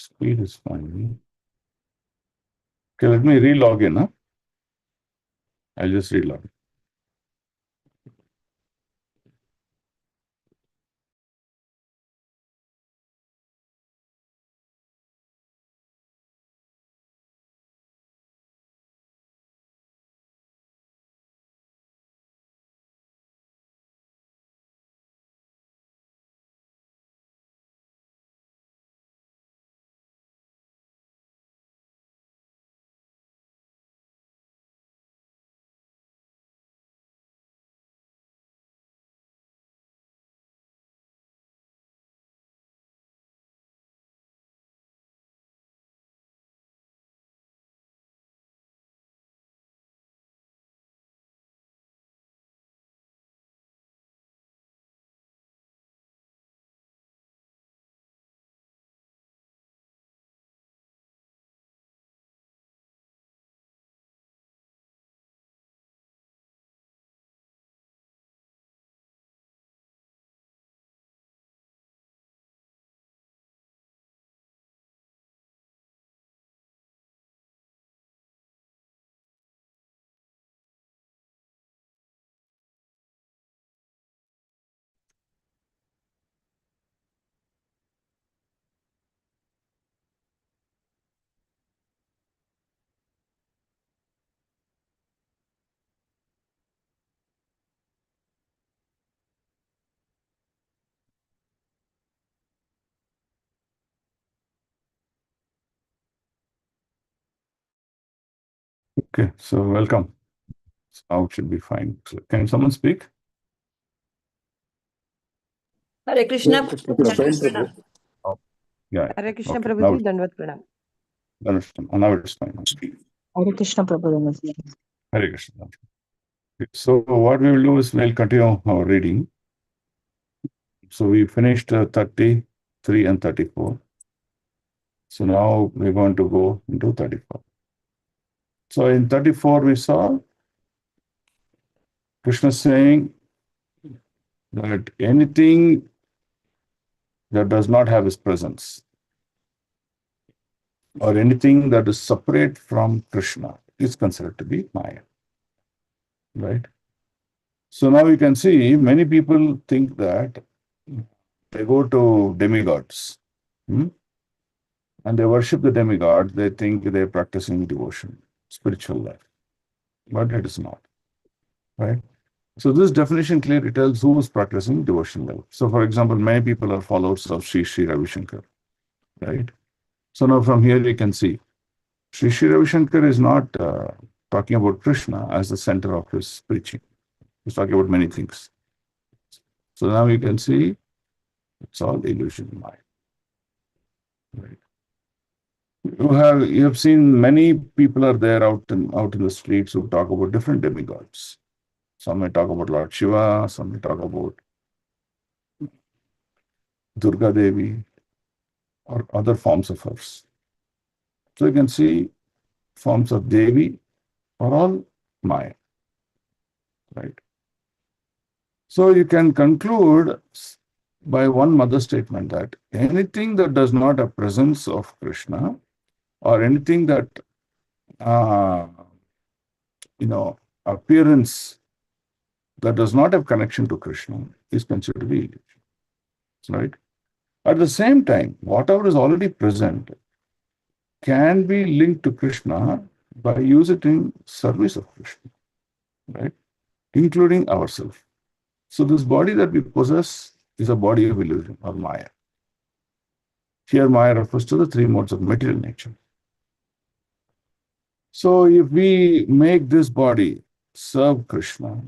Speed is fine. Okay, let me re-log in. Huh? I'll just re-log in. Okay, so welcome. So now it should be fine. So can someone speak? Hare Krishna. Oh, yeah. Hare Krishna Okay. Prabhuji, Dandavat Pranam. Now it's fine. Hare Krishna Prabhuji. Hare Krishna. So what we will do is we'll continue our reading. So we finished 33 and 34. So now we're going to go into 34. So in 34 we saw Krishna saying that anything that does not have his presence or anything that is separate from Krishna is considered to be Maya. Right? So now you can see many people think that they go to demigods and they worship the demigod. They think they're practicing devotion, spiritual life, but it is not. Right? So this definition clearly tells who is practicing devotion life. So for example, many people are followers of Sri Ravi Shankar. Right? So now from here you can see Sri Ravi Shankar is not talking about Krishna as the center of his preaching. He's talking about many things. So now you can see it's all illusion mind. Right. You have seen many people are there out in the streets who talk about different demigods. Some may talk about Lord Shiva, some may talk about Durga Devi or other forms of hers. So you can see forms of Devi are all Maya. Right. So you can conclude by one mother statement that anything that does not have presence of Krishna or anything that appearance that does not have connection to Krishna is considered to be illusion. Right? At the same time, whatever is already present can be linked to Krishna by using it in service of Krishna, right? Including ourselves. So this body that we possess is a body of illusion or Maya. Here Maya refers to the three modes of material nature. So if we make this body serve Krishna,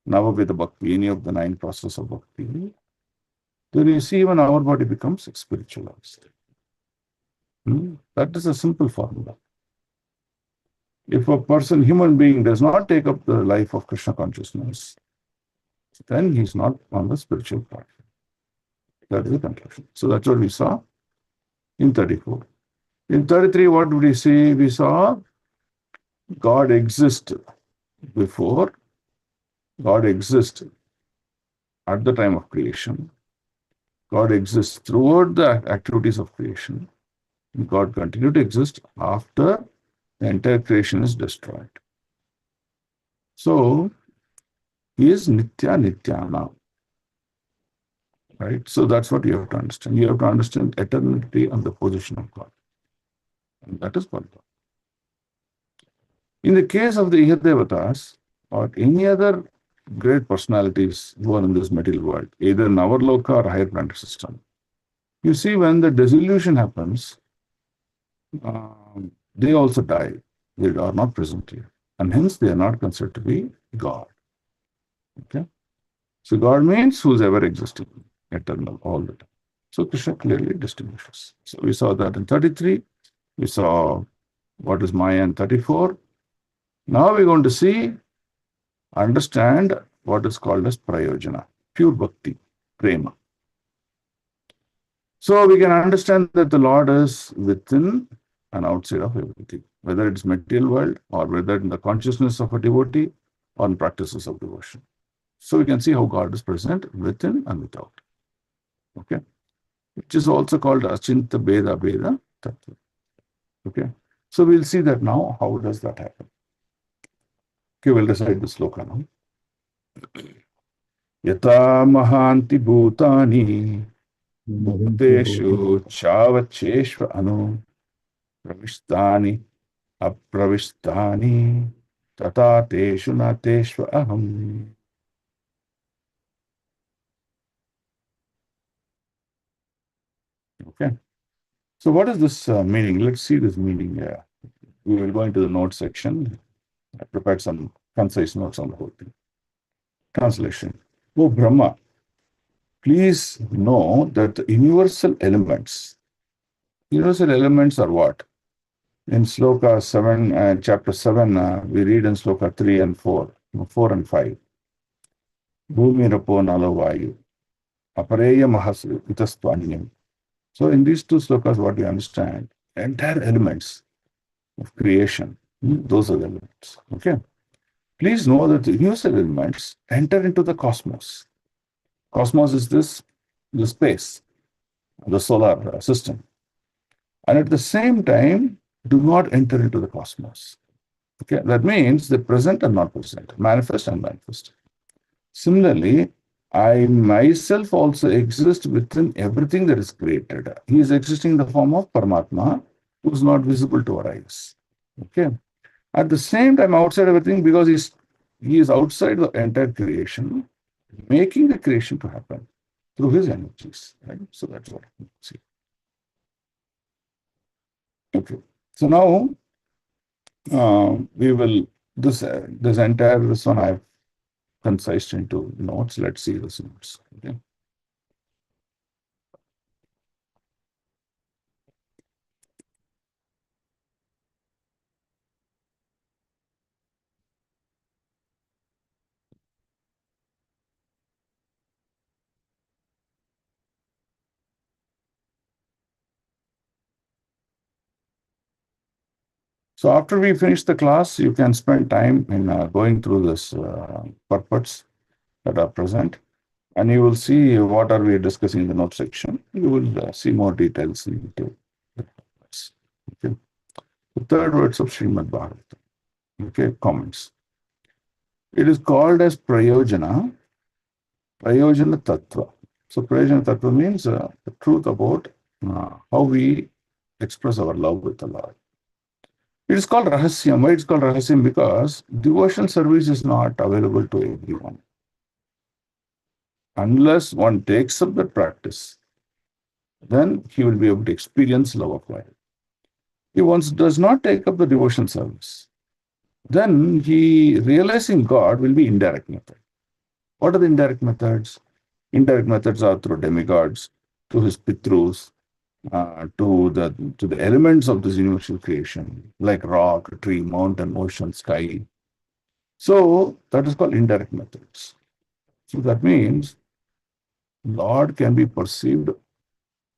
Navaveda Bhakti, any of the 9 processes of Bhakti, then you see even our body becomes spiritualized. That is a simple formula. If a person, human being, does not take up the life of Krishna consciousness, then he's not on the spiritual path. That is the conclusion. So that's what we saw in 34. In 33, what did we see? We saw God existed before, God existed at the time of creation, God exists throughout the activities of creation. God continued to exist after the entire creation is destroyed. So, he is Nitya Nityana, right? So that's what you have to understand. You have to understand eternity and the position of God. And that is called God. In the case of the Ihadevatas or any other great personalities who are in this material world, either in our loka or higher planetary system, you see when the dissolution happens, they also die. They are not present here. And hence they are not considered to be God. Okay? So God means who's ever existing, eternal, all the time. So Krishna clearly distinguishes. So we saw that in 33. We saw what is Maya in 34. Now we're going to see, understand what is called as prayojana, pure bhakti, prema. So we can understand that the Lord is within and outside of everything, whether it's material world or whether in the consciousness of a devotee or in practices of devotion. So we can see how God is present within and without. Okay, which is also called Achinta Beda Beda Tattva. Okay, so we'll see that now. How does that happen? Okay, we'll recite the sloka now. Yata mahanti bhutani bhuteshu chavacheshva anu pravistani apravistani tata teshu nateshva aham. Okay. So what is this meaning? Let's see this meaning. We will go into the note section. I prepared some concise notes on the whole thing. Translation. Oh Brahma, please know that the universal elements are what? In Sloka 7, chapter 7, we read in Sloka 3 and 4, 4 and 5. Bhumi Rapo Nalo Vayu, Apareya Mahas Itastvanyam. So in these two slokas, what you understand, entire elements of creation, those are the elements. Okay. Please know that the universal elements enter into the cosmos. Cosmos is the space, the solar system. And at the same time, do not enter into the cosmos. Okay, that means the present and not present, manifest and manifest. Similarly, I myself also exist within everything that is created. He is existing in the form of Paramatma, who is not visible to our eyes. Okay. At the same time, outside everything, because he is outside the entire creation, making the creation to happen through his energies. Right? So that's what we see. Okay. So now we will this entire this one I've concised into notes. Let's see this notes. Okay. So after we finish the class, you can spend time in going through this purports that are present, and you will see what are we discussing in the note section. You will see more details into the purports. Okay. The third words of Srimad Bhagavatam. Okay, comments. It is called as Prayojana Tattva. So Prayojana Tattva means the truth about how we express our love with the Lord. It is called Rahasyam. Why it's called Rahasyam? Because devotional service is not available to everyone. Unless one takes up the practice, then he will be able to experience love of God. If one does not take up the devotional service, then he realizing God will be indirect method. What are the indirect methods? Indirect methods are through demigods, to his pitrus, to the elements of this universal creation, like rock, tree, mountain, ocean, sky. So that is called indirect methods. So that means Lord can be perceived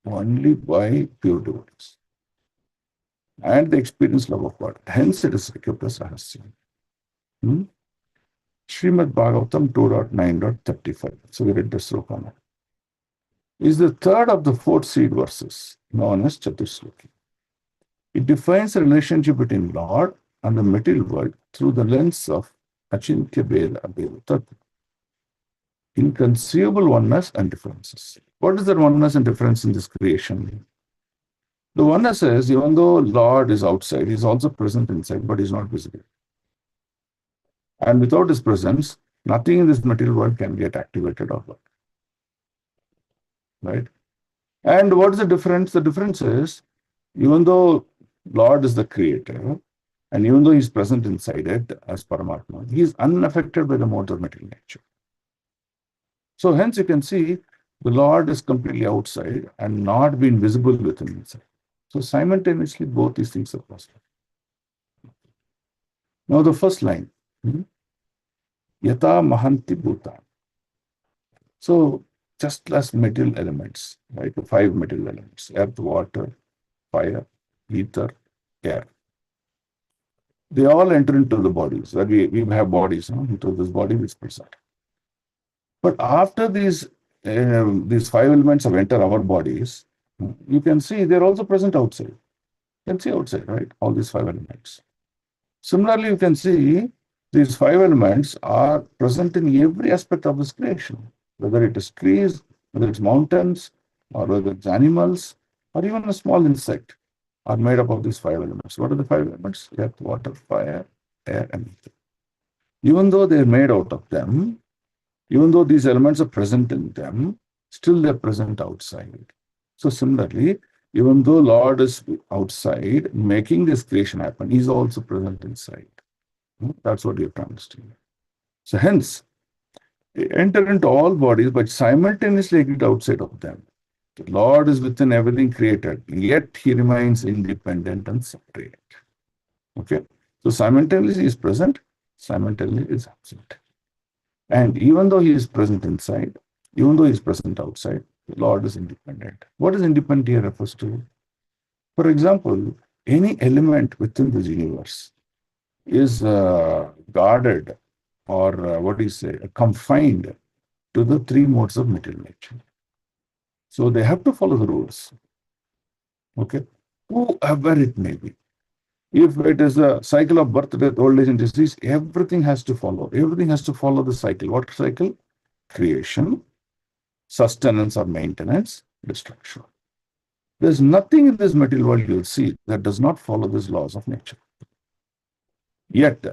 only by pure devotees and the experienced love of God. Hence it is kept as Rahasya. Srimad Bhagavatam 2.9.35. So we read the sloka now. is the third of the four seed verses, known as Chatusloki. It defines the relationship between Lord and the material world through the lens of Achintya Veda Abheda Tattva, inconceivable oneness and differences. What is the oneness and difference in this creation? The oneness is, even though Lord is outside, He is also present inside, but He is not visible. And without His presence, nothing in this material world can get activated or work. Right? And what is the difference? The difference is, even though Lord is the creator, and even though He is present inside it as Paramatma, He is unaffected by the modes of material nature. So hence you can see the Lord is completely outside and not being visible within inside. So simultaneously both these things are possible. Now the first line, Yata Mahanti Bhutan. So just as material elements, right? The five material elements, earth, water, fire, ether, air. They all enter into the bodies. That we have bodies, into this body which is present. But after these five elements have entered our bodies, you can see they're also present outside. You can see outside, right? All these five elements. Similarly, you can see these five elements are present in every aspect of this creation, whether it is trees, whether it's mountains, or whether it's animals, or even a small insect are made up of these five elements. What are the five elements? Earth, water, fire, air, and ether. Even though they're made out of them, even though these elements are present in them, still they're present outside. So similarly, even though Lord is outside making this creation happen, He's also present inside. That's what you have to understand. So hence, enter into all bodies, but simultaneously exit outside of them. The Lord is within everything created, yet He remains independent and separate. Okay? So simultaneously He is present, simultaneously He is absent. And even though He is present inside, even though He is present outside, the Lord is independent. What is independent here refers to? For example, any element within this universe is guarded or confined to the three modes of material nature. So they have to follow the rules. Okay? Whoever it may be. If it is a cycle of birth, death, old age, and disease, everything has to follow. Everything has to follow the cycle. What cycle? Creation, sustenance or maintenance, destruction. There's nothing in this material world you'll see that does not follow these laws of nature. Yet,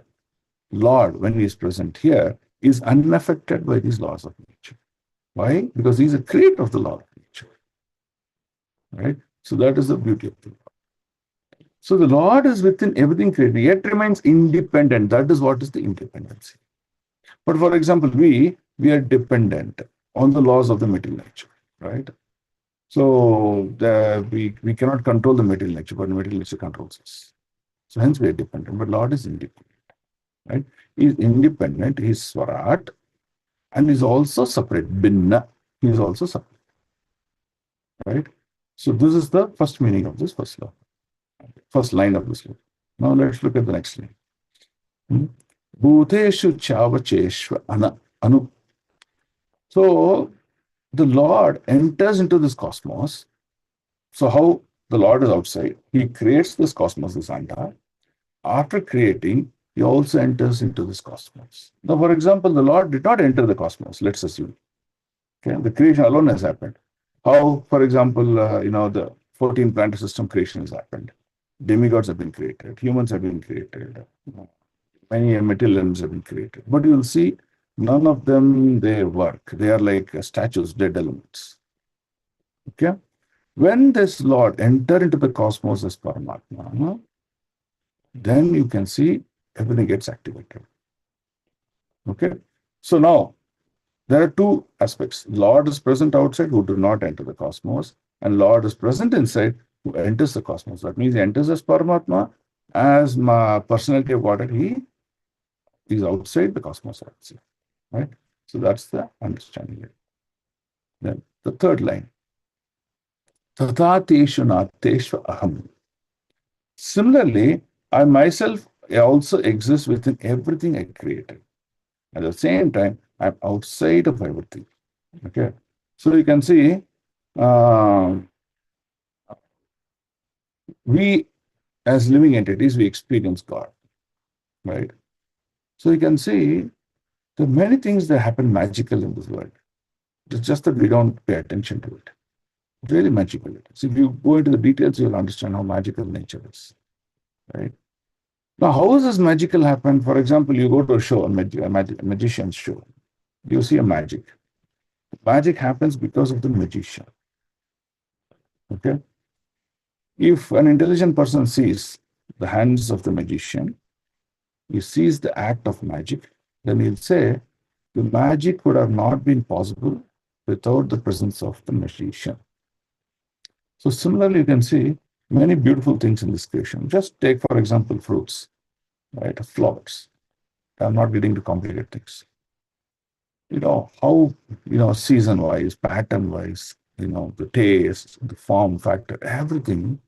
Lord, when He is present here, is unaffected by these laws of nature. Why? Because He is a creator of the law of nature. Right? So that is the beauty of the Lord. So the Lord is within everything created, yet remains independent. That is what is the independency. But for example, we are dependent on the laws of the material nature, right? So we cannot control the material nature, but the material nature controls us. So hence we are dependent. But Lord is independent, right? He is independent. He is Swarat, and is also separate. Binna. He is also separate, right? So this is the first meaning of this first law. First line of this law. Now let's look at the next line. Bhuteshu chavacheshva anu. So the Lord enters into this cosmos. So how the Lord is outside, He creates this cosmos, this anda. After creating, He also enters into this cosmos. Now, for example, the Lord did not enter the cosmos, let's assume. Okay, the creation alone has happened. How, for example, the 14 planet system creation has happened. Demigods have been created, humans have been created, many material elements have been created. But you will see none of them, they work. They are like statues, dead elements. Okay? When this Lord enter into the cosmos as Paramatma, then you can see everything gets activated. Okay? So now, there are two aspects. Lord is present outside who do not enter the cosmos, and Lord is present inside who enters the cosmos. That means He enters as Paramatma, as my personality of Godhead, He is outside the cosmos, right? So that's the understanding. Then the third line. Tata teshu nateshva aham. Similarly, I myself also exist within everything I created. At the same time, I'm outside of everything. Okay. So you can see uh, we as living entities, we experience God, right? So you can see there are many things that happen magical in this world. It's just that we don't pay attention to it. Really magical it is. If you go into the details, you'll understand how magical nature is, right? Now, how does this magical happen? For example, you go to a show, a magician's show. You see a magic. Magic happens because of the magician. Okay. If an intelligent person sees the hands of the magician, he sees the act of magic, then he'll say the magic would have not been possible without the presence of the magician. So similarly, you can see many beautiful things in this creation. Just take, for example, fruits, right? Flowers. I'm not getting to complicate things. How, season-wise, pattern-wise, the taste, the form factor, everything,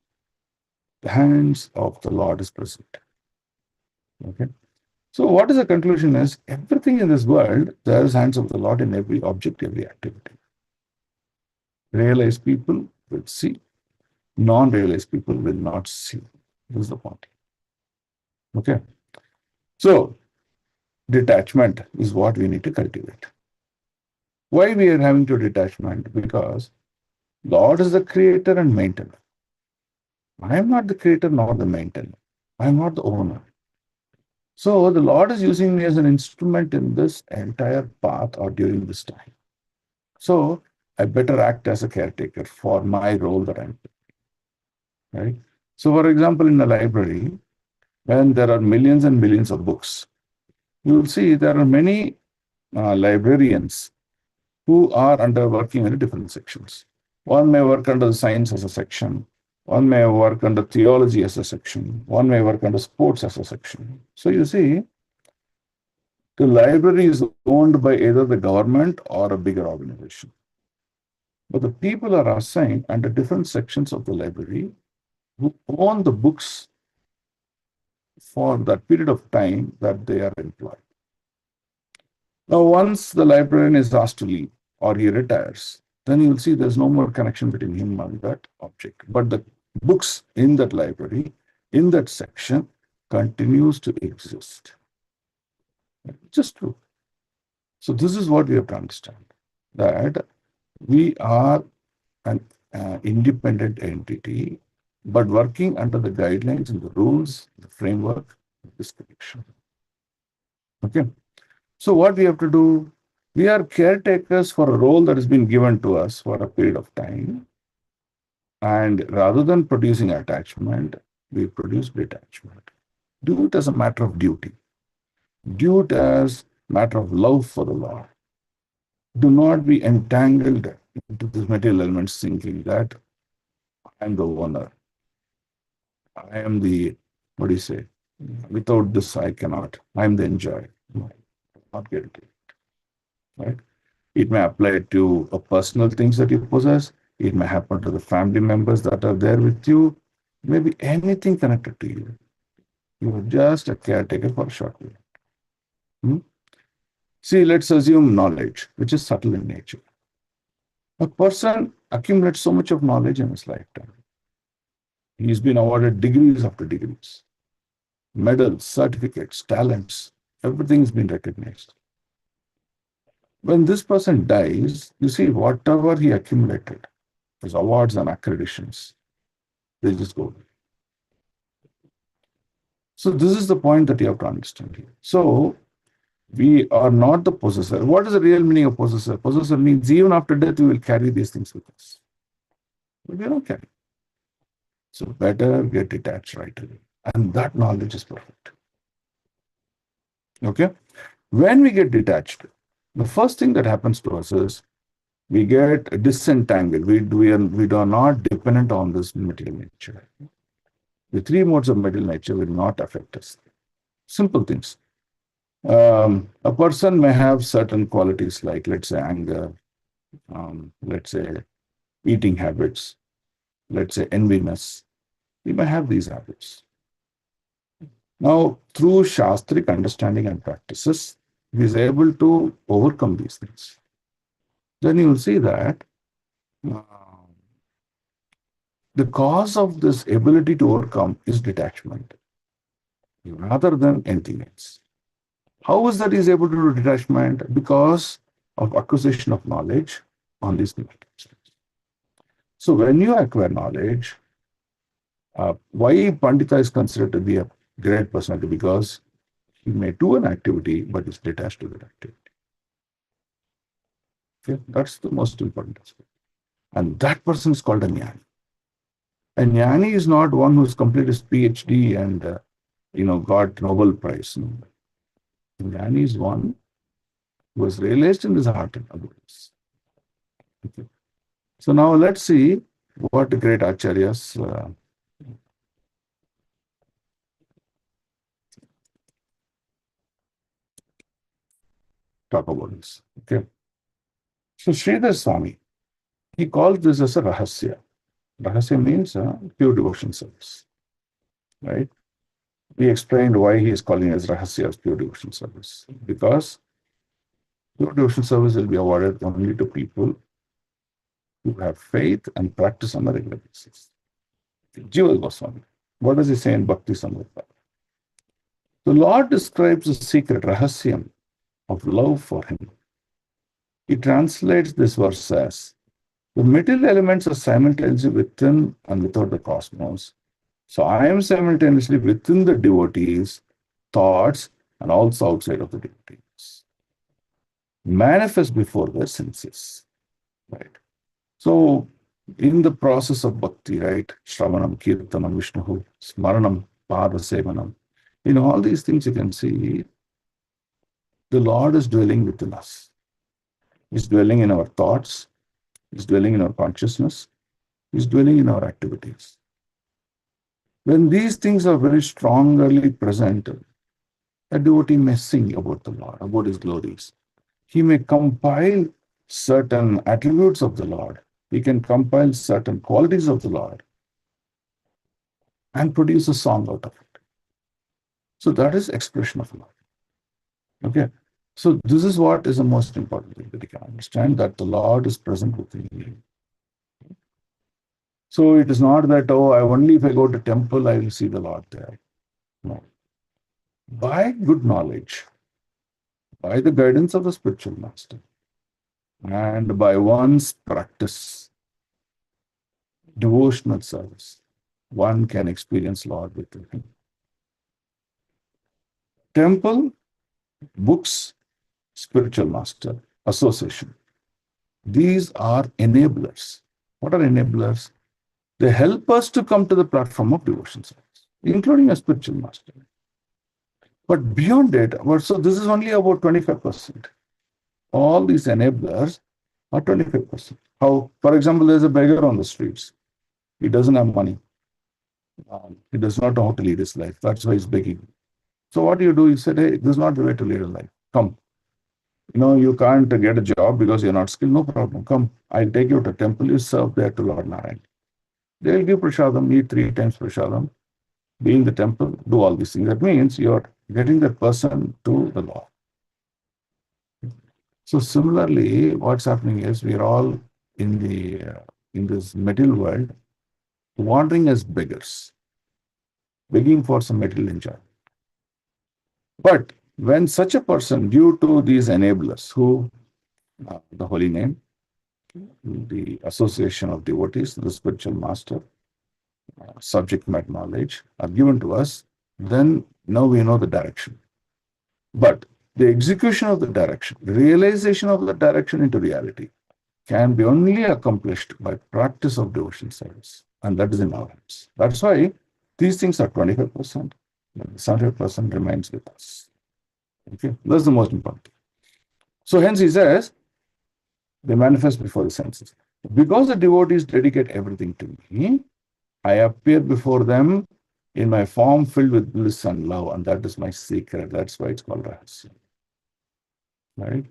the hands of the Lord is present. Okay. So what is the conclusion is, everything in this world, there is hands of the Lord in every object, every activity. Realized people will see. Non-realized people will not see. This is the point. Okay. So detachment is what we need to cultivate. Why we are having to detachment? Because Lord is the creator and maintainer. I am not the creator nor the maintainer. I am not the owner. So the Lord is using me as an instrument in this entire path or during this time. So I better act as a caretaker for my role that I'm playing, right? So for example, in a library, when there are millions and millions of books, you will see there are many librarians who are working in different sections. One may work under the science as a section. One may work under theology as a section. One may work under sports as a section. So you see, the library is owned by either the government or a bigger organization. But the people are assigned under different sections of the library who own the books for that period of time that they are employed. Now, once the librarian is asked to leave or he retires, then you will see there's no more connection between him and that object. But the books in that library, in that section, continues to exist. Just true. So this is what we have to understand, that we are an independent entity, but working under the guidelines and the rules, the framework of this connection. Okay. So what we have to do, we are caretakers for a role that has been given to us for a period of time. And rather than producing attachment, we produce detachment. Do it as a matter of duty. Do it as a matter of love for the Lord. Do not be entangled into these material elements thinking that I am the owner. I am the, what do you say? Without this, I cannot. I am the enjoyer. No, not guilty. Right? It may apply to a personal things that you possess. It may happen to the family members that are there with you. Maybe anything connected to you. You are just a caretaker for a short period. See, let's assume knowledge, which is subtle in nature. A person accumulates so much of knowledge in his lifetime. He's been awarded degrees after degrees, medals, certificates, talents, everything's been recognized. When this person dies, you see, whatever he accumulated, his awards and accreditations, they just go away. So this is the point that you have to understand here. So we are not the possessor. What is the real meaning of possessor? Possessor means even after death, we will carry these things with us. But we don't carry. So better get detached right away. And that knowledge is perfect. Okay? When we get detached, the first thing that happens to us is we get disentangled. We are not dependent on this material nature. The three modes of material nature will not affect us. Simple things. A person may have certain qualities like, let's say, anger, let's say, eating habits, let's say, enviness. He may have these habits. Now, through Shastric understanding and practices, he is able to overcome these things. Then you will see that the cause of this ability to overcome is detachment rather than anything else. How is that he's able to do detachment? Because of acquisition of knowledge on these new items. So when you acquire knowledge, why Pandita is considered to be a great personality? Because he may do an activity, but is detached to that activity. Okay? That's the most important aspect. And that person is called a jnani. A jnani is not one who's completed his PhD and got Nobel Prize. No. Jnani is one who was realized in his heart and abilities. Okay. So now let's see what the great acharyas talk about this. Okay. So Sridhar Swami, he calls this as a rahasya. Rahasya means pure devotion service. Right? We explained why he is calling it as rahasya as pure devotion service. Because pure devotion service will be awarded only to people who have faith and practice on a regular basis. Jiva Goswami, what does he say in Bhakti Samrita? The Lord describes the secret rahasyam of love for him. He translates this verse as the material elements are simultaneously within and without the cosmos. So I am simultaneously within the devotees' thoughts and also outside of the devotees. Manifest before their senses. Right. So in the process of bhakti, right? Shravanam, Kirtanam, Vishnu, Smaranam, Pada Sevanam. All these things you can see, the Lord is dwelling within us. He's dwelling in our thoughts. He's dwelling in our consciousness. He's dwelling in our activities. When these things are very strongly present, a devotee may sing about the Lord, about his glories. He may compile certain attributes of the Lord. He can compile certain qualities of the Lord and produce a song out of it. So that is expression of love. Okay. So this is what is the most important thing that you can understand, that the Lord is present within you. So it is not that, only if I go to temple, I will see the Lord there. No. By good knowledge, by the guidance of the spiritual master, and by one's practice, devotional service, one can experience Lord within him. Temple, books, spiritual master, association. These are enablers. What are enablers? They help us to come to the platform of devotion service, including a spiritual master. But beyond it, so this is only about 25%. All these enablers are 25%. How, for example, there's a beggar on the streets. He doesn't have money. He does not know how to lead his life. That's why he's begging. So what do? You said, hey, this is not the way to lead a life. Come. You can't get a job because you're not skilled. No problem. Come. I'll take you to a temple. You serve there to Lord Narayan. They'll give prasadam, eat 3 times prasadam, be in the temple, do all these things. That means you're getting that person to the Lord. So similarly, what's happening is we're all in this material world, wandering as beggars, begging for some material enjoyment. But when such a person, due to these enablers, who the holy name, the association of devotees, the spiritual master, subject matter knowledge are given to us, then now we know the direction. But the execution of the direction, realization of the direction into reality, can be only accomplished by practice of devotion service. And that is in our hands. That's why these things are 25%. 75% remains with us. Okay, that's the most important thing. So hence he says, they manifest before the senses. Because the devotees dedicate everything to me, I appear before them in my form filled with bliss and love, and that is my secret. That's why it's called Rahasya. Right?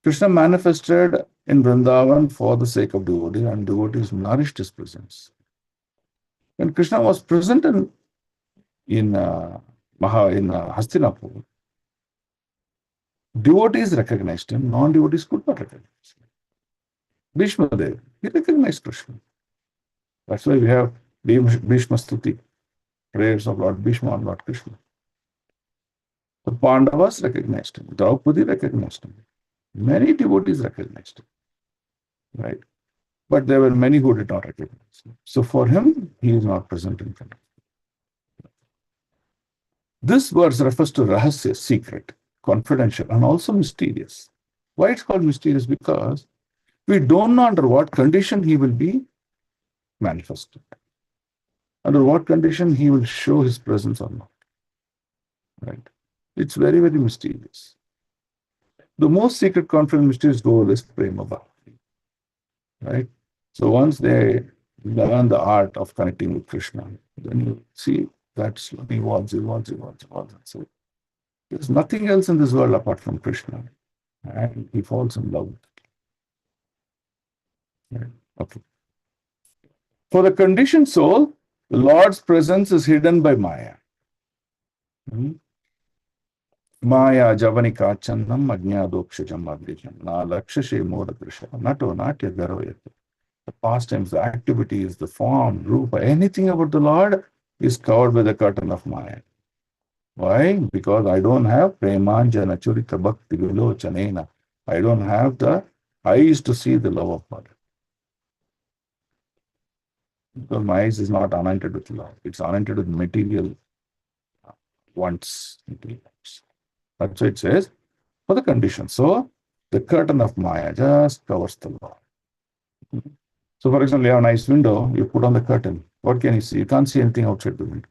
Krishna manifested in Vrindavan for the sake of devotees, and devotees nourished his presence. When Krishna was present in Hastinapur, devotees recognized him, non-devotees could not recognize him. Bhishma Dev, he recognized Krishna. That's why we have Bhishma Stuti, prayers of Lord Bhishma and Lord Krishna. The Pandavas recognized him. Draupadi recognized him. Many devotees recognized him, right? But there were many who did not recognize him. So for him, he is not present in front of him. This verse refers to rahasya, secret, confidential, and also mysterious. Why it's called mysterious? Because we don't know under what condition he will be manifested, under what condition he will show his presence or not, right? It's very, very mysterious. The most secret, confident, mysterious goal is prema bhakti, right? So once they learn the art of connecting with Krishna, then you see that slowly evolves. And so there's nothing else in this world apart from Krishna. And he falls in love with it. Right? Okay. For the conditioned soul, the Lord's presence is hidden by Maya. Maya javanika chandam ajnadokshajam advijam na lakshashe modadrisha nato natya garoyate. The pastimes, the activities, the form, rupa, anything about the Lord is covered by the curtain of Maya. Why? Because I don't have premanjana churita bhakti vilochanena. I don't have the eyes to see the love of God. Because my eyes is not anointed with love. It's anointed with material wants. That's why it says, for the condition. So, the curtain of Maya just covers the Lord. So, for example, you have a nice window, you put on the curtain. What can you see? You can't see anything outside the window.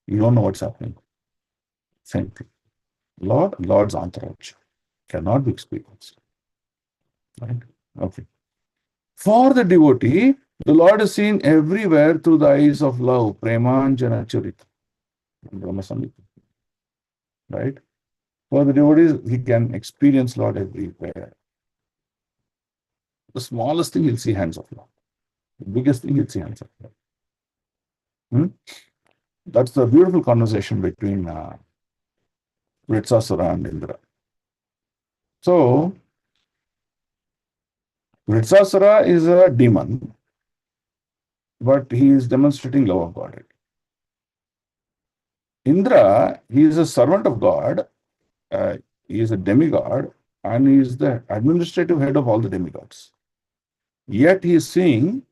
You don't know what's happening. Same thing. Lord's entourage cannot be experienced. Right? Okay. For the devotee, the Lord is seen everywhere through the eyes of love, premanjana charita, Brahma Samhita. Right? For the devotees, he can experience Lord everywhere. The smallest thing he'll see hands of love. The biggest thing he'll see hands of love. That's the beautiful conversation between Vritsasura and Indra. So, Vritsasura is a demon, but he is demonstrating love of God. Indra, he is a servant of God, he is a demigod, and he is the administrative head of all the demigods. Yet he is seeing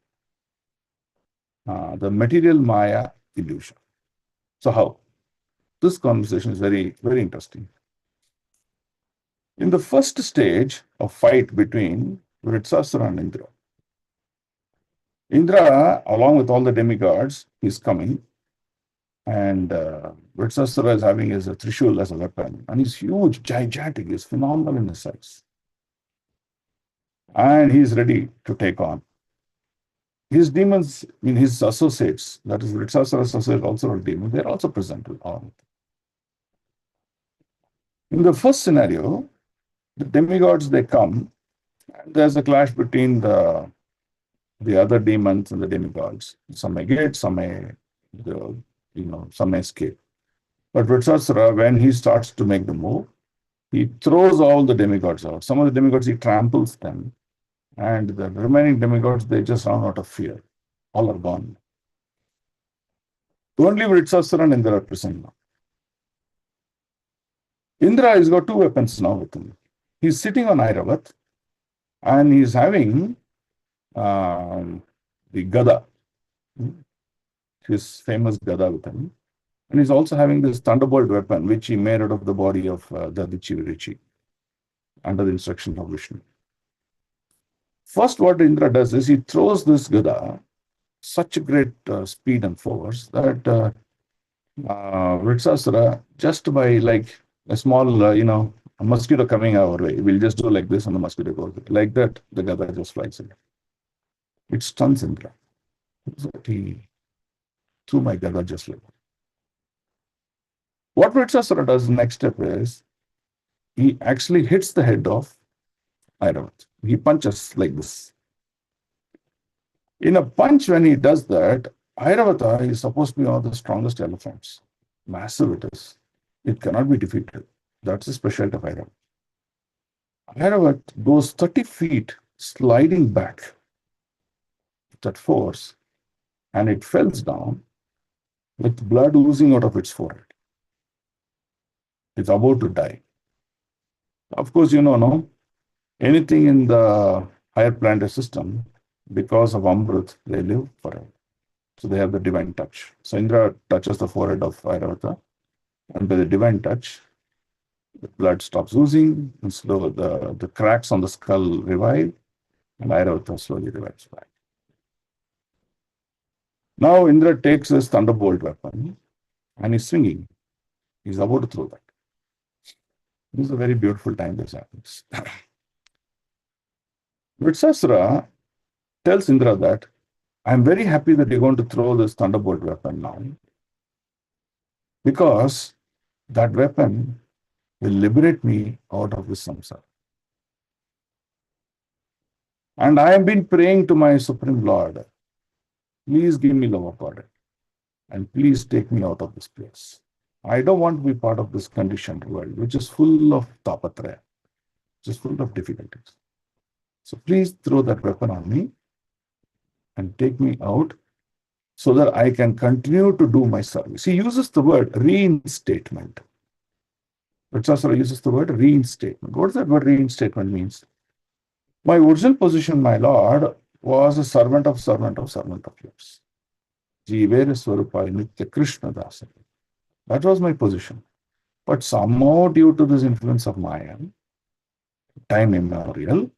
the material Maya illusion. So how? This conversation is very, very interesting. In the first stage of fight between Vritsasura and Indra, Indra, along with all the demigods, is coming, and Vritsasura is having his Trishul as a weapon, and he's huge, gigantic, he's phenomenal in his size. And he's ready to take on. His demons, his associates, that is Vritsasura's associates, also are demons, they're also present with all. In the first scenario, the demigods, they come, and there's a clash between the other demons and the demigods. Some may get, some may, some may escape. But Vritsasura, when he starts to make the move, he throws all the demigods out. Some of the demigods, he tramples them. And the remaining demigods, they just run out of fear. All are gone. Only Vritsasura and Indra are present now. Indra has got two weapons now with him. He's sitting on Airavat, and he's having the Gada, his famous Gada with him. And he's also having this thunderbolt weapon, which he made out of the body of the Richi, under the instruction of Vishnu. First, what Indra does is he throws this Gada, such a great speed and force that Vritsasura, just by like a small, a mosquito coming our way, we'll just do like this and the mosquito goes. Like that, the Gada just flies away. It stuns Indra. So he threw my Gada just like that. What Vritsasura does next step is, he actually hits the head of Airavat. He punches like this. In a punch, when he does that, Airavata is supposed to be one of the strongest elephants. Massive it is. It cannot be defeated. That's the specialty of Airavat. Airavat goes 30 feet sliding back. That force, and it falls down with blood oozing out of its forehead. It's about to die. Of course, no, anything in the higher planetary system, because of Amrit, they live forever. So they have the divine touch. So Indra touches the forehead of Airavata, and by the divine touch, the blood stops oozing, and so the cracks on the skull revive, and Airavata slowly revives back. Now Indra takes his thunderbolt weapon and he's swinging. He's about to throw that. This is a very beautiful time this happens. Vritsasura tells Indra that I'm very happy that you're going to throw this thunderbolt weapon now, because that weapon will liberate me out of this samsara. And I have been praying to my Supreme Lord, please give me love of God and please take me out of this place. I don't want to be part of this conditioned world, which is full of tapatraya, which is full of difficulties. So please throw that weapon on me and take me out so that I can continue to do my service. He uses the word reinstatement. Vritsasura uses the word reinstatement. What does that word reinstatement means? My original position, my Lord, was a servant of yours. Jivere Swarupai Nitya Krishna Dasa. That was my position. But somehow, due to this influence of Maya, time immemorial,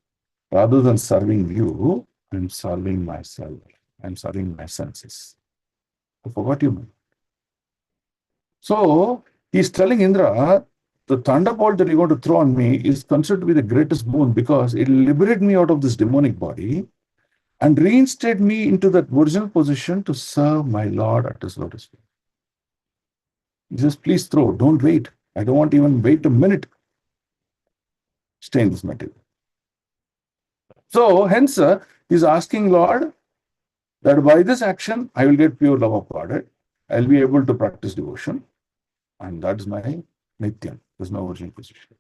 rather than serving you, I'm serving myself. I'm serving my senses. I forgot you. So, he's telling Indra, the thunderbolt that you're going to throw on me is considered to be the greatest boon, because it will liberate me out of this demonic body and reinstate me into that original position to serve my Lord at his lotus feet. He says, please throw, don't wait. I don't want to even wait a minute. Stay in this material. So, hence, he's asking Lord that by this action, I will get pure love of God. I'll be able to practice devotion. And that's my Nityam. That's my original position.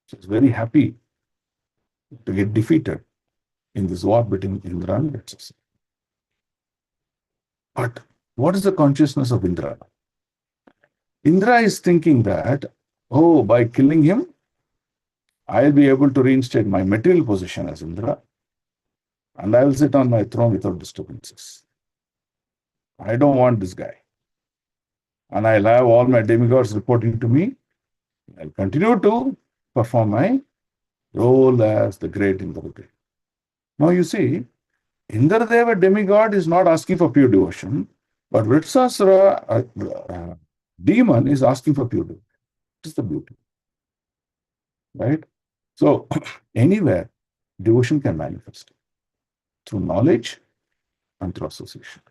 So, he's very happy to get defeated in this war between Indra and Vritsasura. But what is the consciousness of Indra? Indra is thinking that, oh, by killing him, I'll be able to reinstate my material position as Indra, and I will sit on my throne without disturbances. I don't want this guy. And I'll have all my demigods reporting to me. I'll continue to perform my role as the great Indradeva. Now you see, Indradeva demigod is not asking for pure devotion, but Vritsasura demon is asking for pure devotion. What is the beauty? Right? So, anywhere, devotion can manifest through knowledge and through association.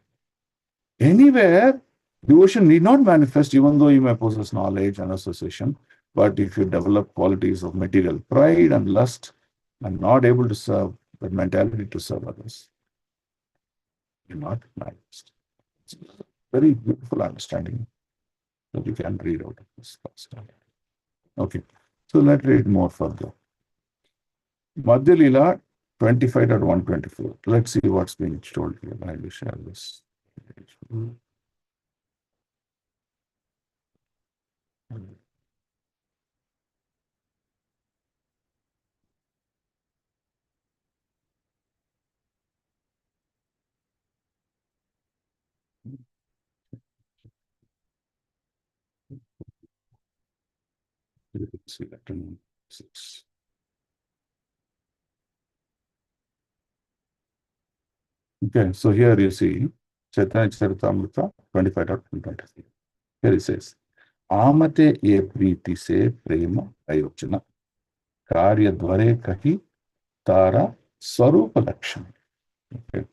Anywhere, devotion need not manifest, even though you may possess knowledge and association. But if you develop qualities of material pride and lust and not able to serve, that mentality to serve others, you're not manifest. It's a very beautiful understanding that you can read out of this past. Okay, so let's read more further. Madhya Lila 25.124. Let's see what's being told here. I will share this. See that in 6. Okay, so here you see Chaitanya Charitamrita 25.123. Here it says, Amate ye priti se prema ayochana karya dvare kahi tara swarupa lakshana. Okay.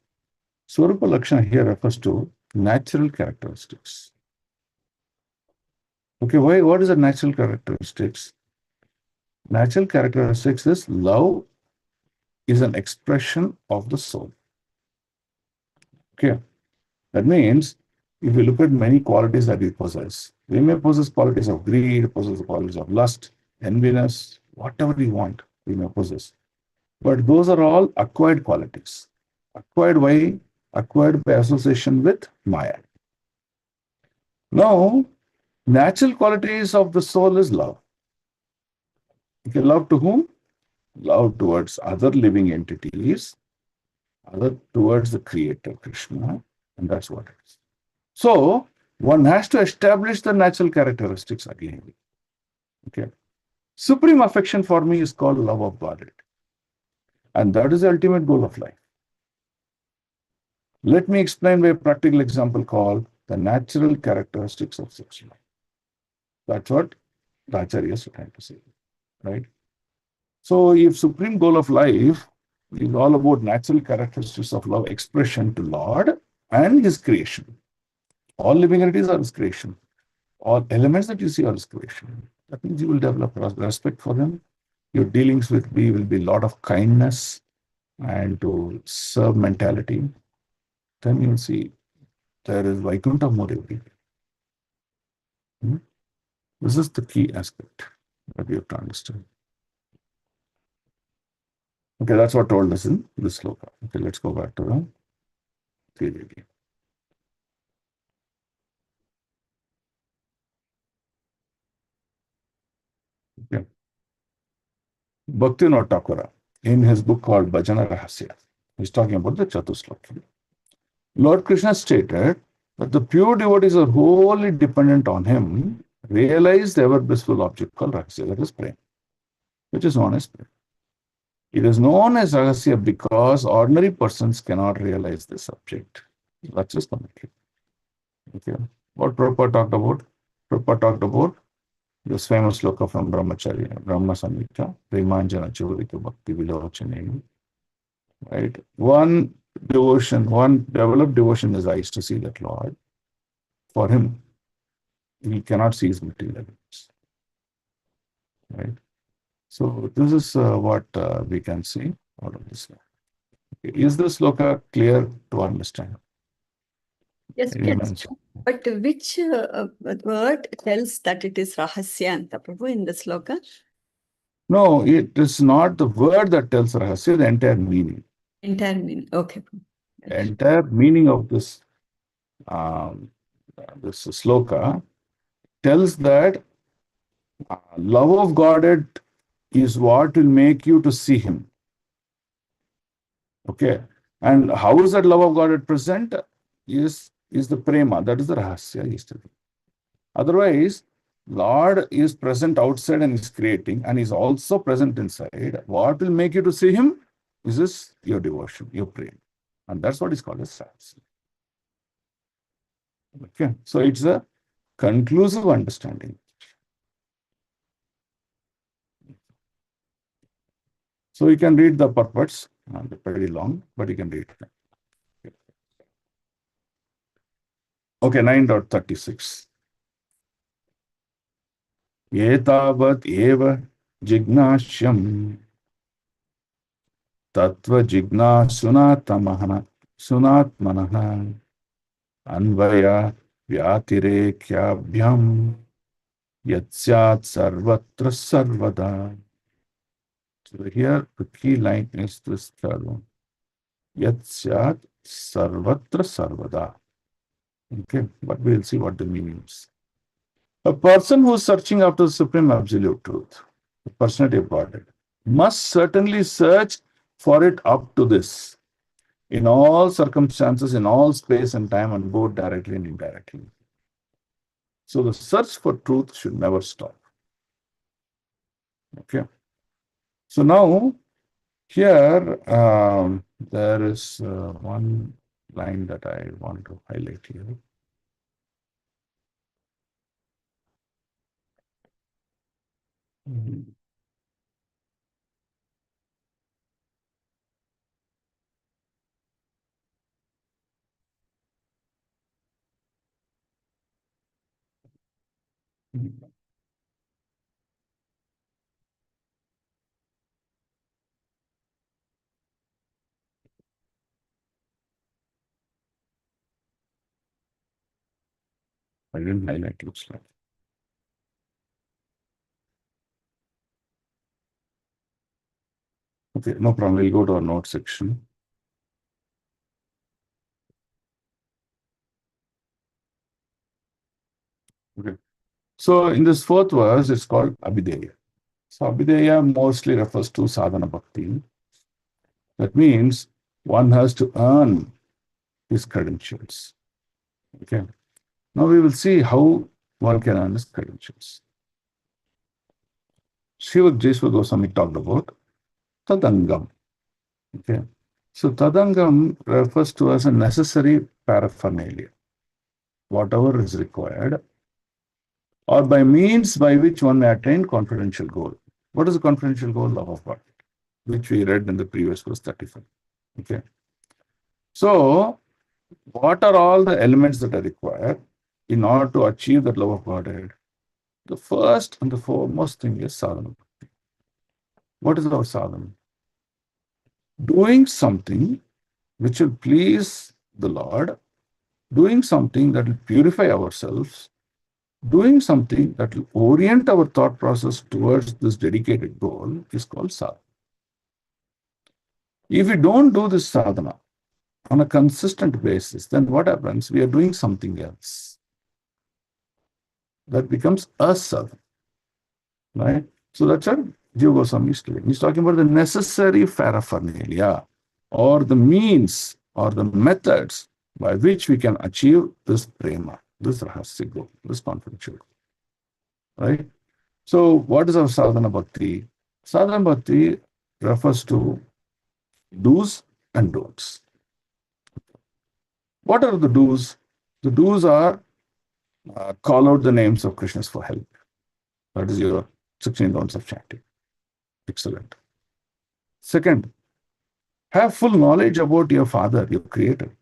Swarupa lakshana here refers to natural characteristics. Okay, what is the natural characteristics? Natural characteristics is love is an expression of the soul. Okay, that means if you look at many qualities that we possess, we may possess qualities of greed, possess qualities of lust, enviness, whatever we want, we may possess. But those are all acquired qualities. Acquired why? acquired by association with Maya. Now, natural qualities of the soul is love. Okay, love to whom? Love towards other living entities, other towards the Creator, Krishna, and that's what it is. So, one has to establish the natural characteristics again. Okay. Supreme affection for me is called love of Godhead. And that is the ultimate goal of life. Let me explain by a practical example called the natural characteristics of such love. That's what the Acharya is trying to say, right? So, if supreme goal of life is all about natural characteristics of love, expression to Lord and His creation. All living entities are His creation. All elements that you see are His creation. That means you will develop respect for them. Your dealings with me will be a lot of kindness and to serve mentality. Then you'll see there is Vaikuntha more everywhere. This is the key aspect that we have to understand. Okay, that's what told us in this sloka. Okay, let's go back to the theory again. Okay. Bhaktivinoda Thakura, in his book called Bhajana Rahasya, he's talking about the Chatusloki. Lord Krishna stated that the pure devotees are wholly dependent on him, realize the ever blissful object called Rahasya, that is Prem, which is known as Prem. It is known as Rahasya because ordinary persons cannot realize this subject. That's just commentary. Okay. What Prabhupada talked about? Prabhupada talked about this famous sloka from Brahmacharya, Brahma Samhita, Premanjana Chaurika Bhakti Vilochane. Right? One devotion, one developed devotion is eyes to see that Lord. For him, he cannot see his material elements. Right? So this is what we can see out of this. Is this sloka clear to understand? Yes, Any yes. mention? But which word tells that it is Rahasyanta, Prabhu, in the sloka? No, it is not the word that tells Rahasya, the entire meaning. Entire meaning. Okay. The entire meaning of um, this sloka tells that love of Godhead is what will make you to see Him. Okay. And how is that love of Godhead present? Is the prema, that is the rahasya yesterday. Otherwise, Lord is present outside and is creating and is also present inside. What will make you to see Him? Is this your devotion, your prayer. And that's what is called as rahasya. Okay. So it's a conclusive understanding. So you can read the purports, they're pretty long, but you can read them. Okay, 9.36. एतावत् एव जिज्ञास्यम् तत्त्वजिज्ञासुनात्मनः सुनात्मनः अन्वय व्यातिरेक्याभ्याम् यत्स्यात् सर्वत्र सर्वदा. So here the key line is this third one. Yatsyat sarvatra sarvada. Okay, but we'll see what the meaning is. A person who is searching after the supreme absolute truth, the personality of Godhead, must certainly search for it up to this, in all circumstances, in all space and time, and both directly and indirectly. So the search for truth should never stop. Okay. So now, here, there is one line that I want to highlight here. I didn't highlight, looks like. Okay, no problem. We'll go to our note section. Okay. So in this fourth verse, it's called Abhideya. So Abhideya mostly refers to sadhana bhakti. That means one has to earn his credentials. Okay. Now we will see how one can earn his credentials. Srivak Jeswa Goswami talked about Tadangam. Okay. So Tadangam refers to as a necessary paraphernalia, whatever is required, or by means by which one may attain confidential goal. What is the confidential goal? Love of God, which we read in the previous verse 35. Okay. So, what are all the elements that are required in order to achieve that love of Godhead? The first and the foremost thing is sadhana. What is our sadhana? Doing something which will please the Lord, doing something that will purify ourselves, doing something that will orient our thought process towards this dedicated goal is called sadhana. If we don't do this sadhana on a consistent basis, then what happens? We are doing something else. That becomes a sadhana, right? So that's what Jiva Goswami is doing. He's talking about the necessary paraphernalia or the means or the methods by which we can achieve this prema, this rahasya goal, this confidential goal, right? So what is our sadhana bhakti? Sadhana bhakti refers to do's and don'ts. What are the do's? The do's are call out the names of Krishnas for help. That is your 16 don'ts of chanting. Excellent. Second, have full knowledge about your Father, your Creator.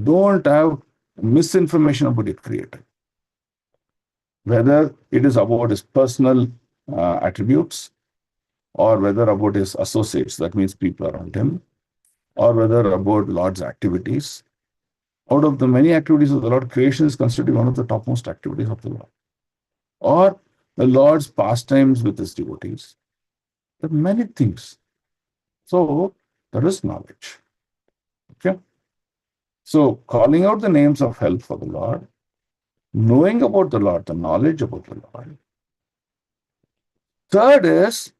Don't have misinformation about your Creator. Whether it is about his personal attributes or whether about his associates, that means people around him, or whether about Lord's activities. Out of the many activities of the Lord, creation is considered one of the topmost activities of the Lord. Or the Lord's pastimes with his devotees. There are many things. So there is knowledge. Okay. So calling out the names of help for the Lord, knowing about the Lord, the knowledge about the Lord. Third is,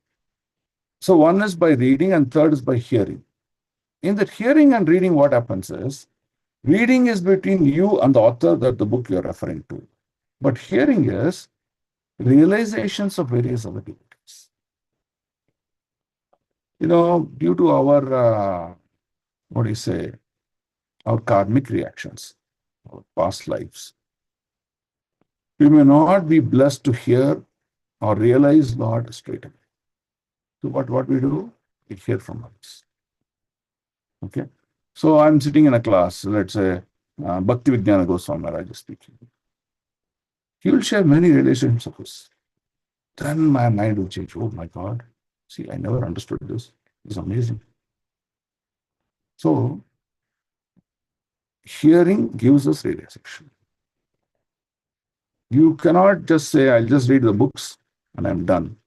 so one is by reading and third is by hearing. In that hearing and reading, what happens is, reading is between you and the author that the book you're referring to. But hearing is realizations of various other devotees. You know, due to our, what do you say, our karmic reactions, our past lives, we may not be blessed to hear or realize Lord straight away. So what we do? We hear from others. Okay? So I'm sitting in a class, let's say, Bhakti Vijnana Goswami Maharaj is speaking. He will share many realizations of us. Then my mind will change. Oh my God. See, I never understood this. It's amazing. So, hearing gives us realization. You cannot just say, I'll just read the books and I'm done.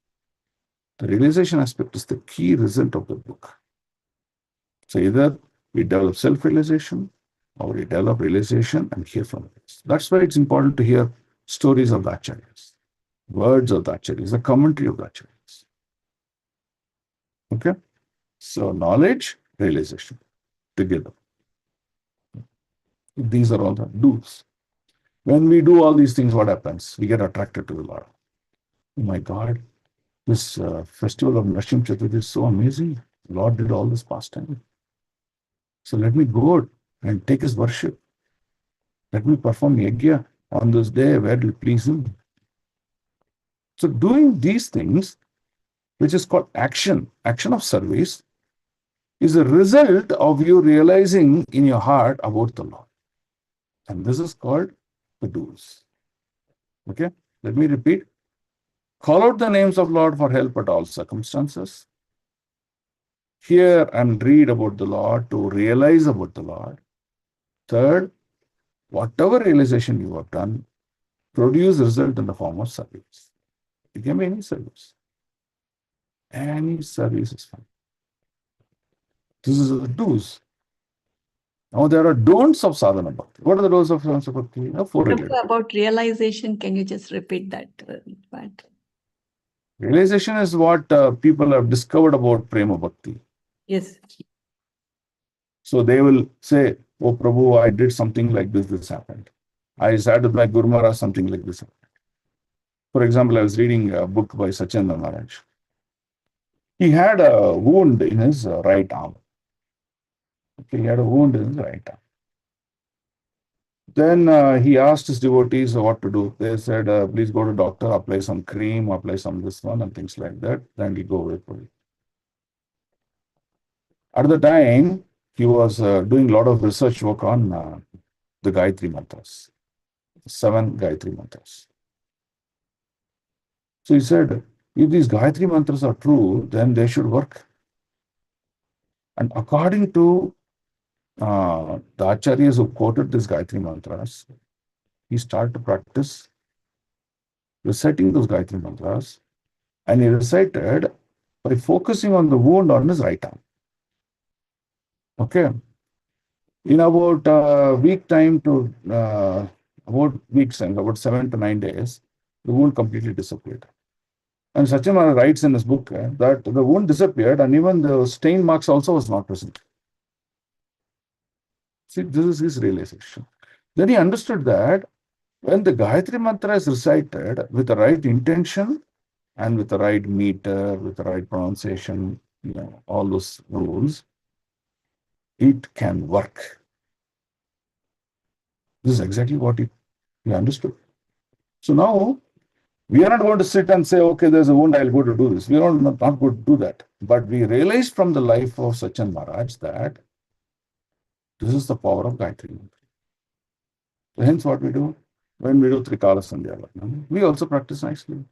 The realization aspect is the key result of the book. So either we develop self-realization or we develop realization and hear from others. That's why it's important to hear stories of the acharyas, words of the acharyas, the commentary of the acharyas. Okay? So knowledge, realization together. These are all the do's. When we do all these things, what happens? We get attracted to the Lord. Oh my God, this festival of Nrsimha Chaturthi is so amazing. The Lord did all this pastime. So let me go and take his worship. Let me perform yajna on this day where it will please him. So doing these things, which is called action of service, is a result of you realizing in your heart about the Lord. And this is called the do's. Okay? Let me repeat. Call out the names of Lord for help at all circumstances. Hear and read about the Lord to realize about the Lord. Third, whatever realization you have done, produce result in the form of service. It can be any service. Any service is fine. This is the do's. Now there are don'ts of sadhana bhakti. What are the don'ts of sadhana bhakti? Four related. About realization, can you just repeat that part? Realization is what people have discovered about prema bhakti. Yes. So they will say, "Oh Prabhu, I did something like this. This happened. I sat with my Guru Maharaj, something like this happened." For example, I was reading a book by Sachin Maharaj. He had a wound in his right arm. Okay, he had a wound in his right arm. Then he asked his devotees what to do. They said, please go to doctor, apply some cream, apply some this one and things like that. Then he go away for it. At the time, he was doing a lot of research work on the Gayatri Mantras, 7 Gayatri Mantras. So he said, if these Gayatri Mantras are true, then they should work. And according to the Acharyas who quoted these Gayatri Mantras, he started to practice reciting those Gayatri Mantras, and he recited by focusing on the wound on his right arm. Okay. In about a week time to about weeks time, about 7 to 9 days, the wound completely disappeared. And Sachin writes in his book that the wound disappeared and even the stain marks also was not present. See, this is his realization. Then he understood that when the Gayatri Mantra is recited with the right intention and with the right meter, with the right pronunciation, all those rules, it can work. This is exactly what he understood. So now, we are not going to sit and say, okay, there's a wound, I'll go to do this. We are not going to do that. But we realized from the life of Sachin Maharaj that this is the power of Gayatri Mantra. So hence what we do, when we do Trikala Sandhya Varnam, we also practice nicely.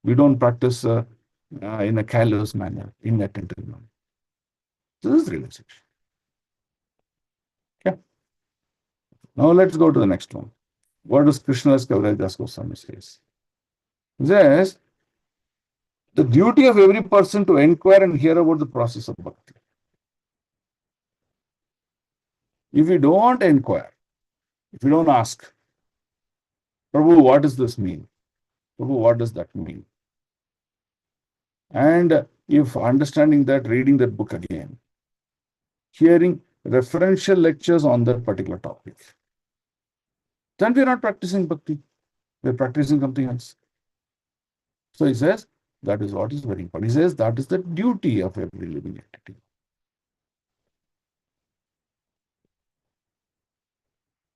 We don't practice in a careless manner, inattentive manner. This is realization. Okay. Now let's go to the next one. What does Krishnadas Kaviraj Das Goswami says? He says, the duty of every person to inquire and hear about the process of bhakti. If we don't inquire, if we don't ask, Prabhu, what does this mean? Prabhu, what does that mean? And if understanding that, reading that book again, hearing referential lectures on that particular topic, then we're not practicing bhakti. We're practicing something else. So he says, that is what is very important. He says, that is the duty of every living entity.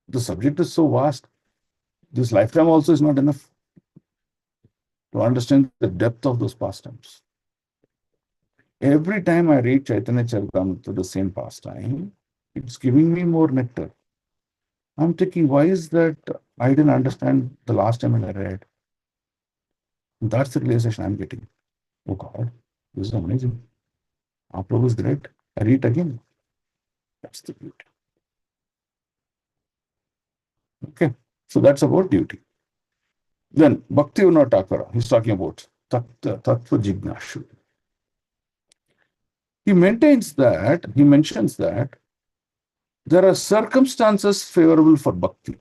The subject is so vast. This lifetime also is not enough to understand the depth of those pastimes. Every time I read Chaitanya Charitamrita to the same pastime, it's giving me more nectar. I'm thinking, why is that I didn't understand the last time when I read? And that's the realization I'm getting. Oh God, this is amazing. Our Prabhu is great. I read again. That's the beauty. Okay, so that's about duty. Then Bhakti Vinod Thakura, he's talking about Tattva Jignashu. He mentions that there are circumstances favorable for bhakti.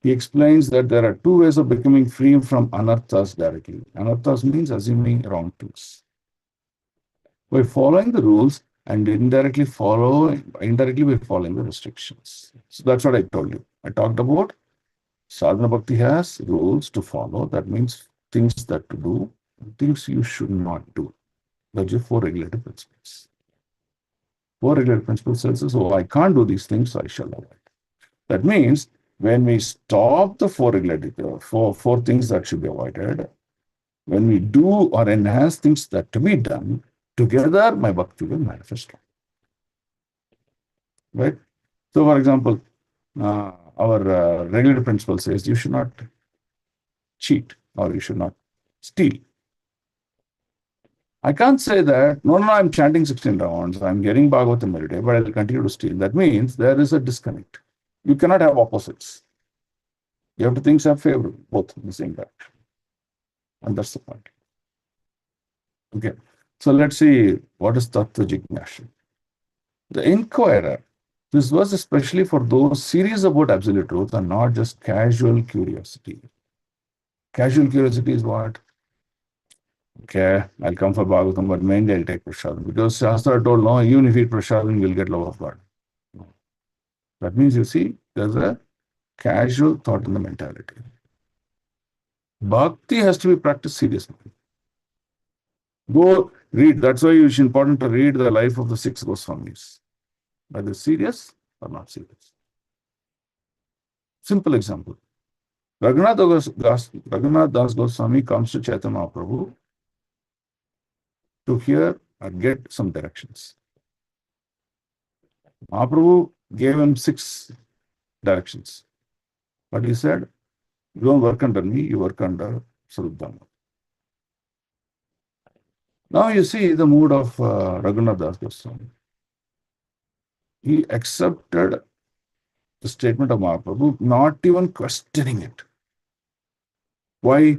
He explains that there are 2 ways of becoming free from anarthas directly. Anarthas means assuming wrong things. By following the rules and indirectly by following the restrictions. So that's what I told you. I talked about sadhana bhakti has rules to follow. That means things that to do, things you should not do. Those are 4 regulative principles. 4 regulative principles says, oh, I can't do these things, so I shall avoid. That means when we stop the 4 regulative, four things that should be avoided, when we do or enhance things that to be done, together my bhakti will manifest. Right? So, for example, our regulative principle says you should not cheat or you should not steal. I can't say that, no, I'm chanting 16 rounds, I'm getting Bhagavatham every day, but I'll continue to steal. That means there is a disconnect. You cannot have opposites. You have to think are favorable, both in the same direction. And that's the point. Okay. So let's see what is Tattva Jignasha. The inquirer. This was especially for those serious about absolute truth and not just casual curiosity. Casual curiosity is what? Okay, I'll come for Bhagavatam, but mainly I'll take Prasadam. Because Shastra told, no, even if you eat Prasadam, you'll get love of God. That means, you see, there's a casual thought in the mentality. Bhakti has to be practiced seriously. Go read. That's why it's important to read the life of the six Goswamis. Whether serious or not serious. Simple example. Raghunath Das Goswami comes to Chaitanya Mahaprabhu to hear or get some directions. Mahaprabhu gave him 6 directions. But he said, you don't work under me, you work under Sarudama. Now you see the mood of Raghunath Das Goswami. He accepted the statement of Mahaprabhu, not even questioning it. Why?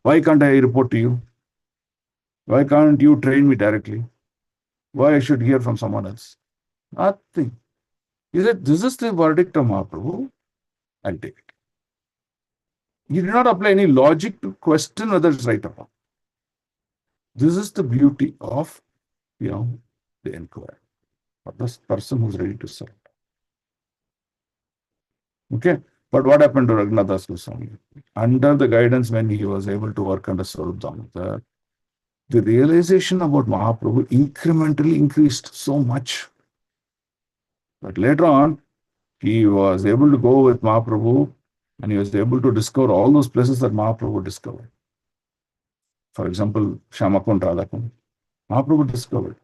Why can't I report to you? Why can't you train me directly? Why I should hear from someone else? Nothing. He said, this is the verdict of Mahaprabhu. I'll take it. He did not apply any logic to question whether it's right or wrong. This is the beauty of, the inquiry, or this person who's ready to serve. Okay? But what happened to Raghunath Das Goswami? Under the guidance, when he was able to work under Swarup Damodar, the realization about Mahaprabhu incrementally increased so much. But later on, he was able to go with Mahaprabhu and he was able to discover all those places that Mahaprabhu discovered. For example, Shyamakund, Radhakund. Mahaprabhu discovered.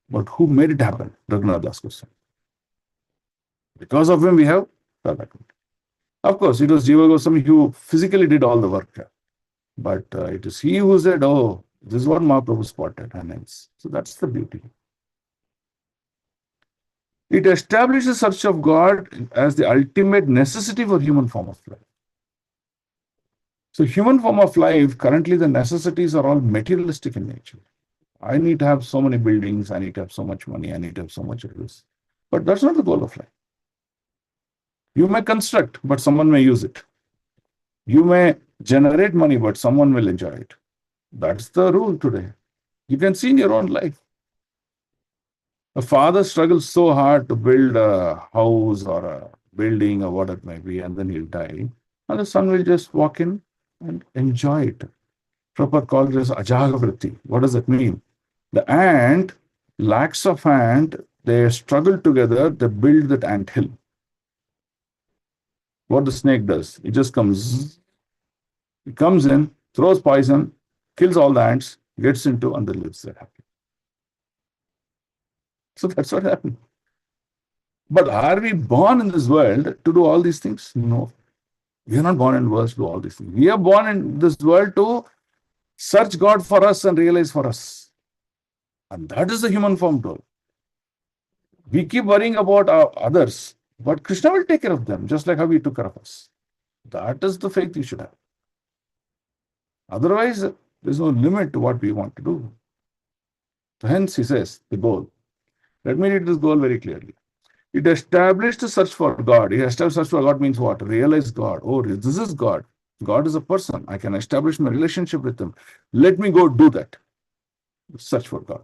But who made it happen? Raghunath Das Goswami. Because of him, we have Radhakund. Of course, it was Jiva Goswami who physically did all the work. But it is he who said, oh, this is what Mahaprabhu spotted. And hence, so that's the beauty. It established the search of God as the ultimate necessity for human form of life. So human form of life, currently the necessities are all materialistic in nature. I need to have so many buildings, I need to have so much money, I need to have so much of this. But that's not the goal of life. You may construct, but someone may use it. You may generate money, but someone will enjoy it. That's the rule today. You can see in your own life. A father struggles so hard to build a house or a building or what it may be, and then he'll die. And the son will just walk in and enjoy it. Prabhupada calls this ajagavritti. What does it mean? The ant, lakhs of ant, they struggle together, they build that ant hill. What the snake does, it just comes in, throws poison, kills all the ants, gets into, and then lives there happy. So that's what happened. But are we born in this world to do all these things? No. We are not born in the world to do all these things. We are born in this world to search God for us and realize for us. And that is the human form role. We keep worrying about our others, but Krishna will take care of them, just like how he took care of us. That is the faith you should have. Otherwise, there's no limit to what we want to do. So hence, he says, the goal. Let me read this goal very clearly. It established a search for God. It established search for God means what? Realize God. Oh, this is God. God is a person. I can establish my relationship with him. Let me go do that. Search for God.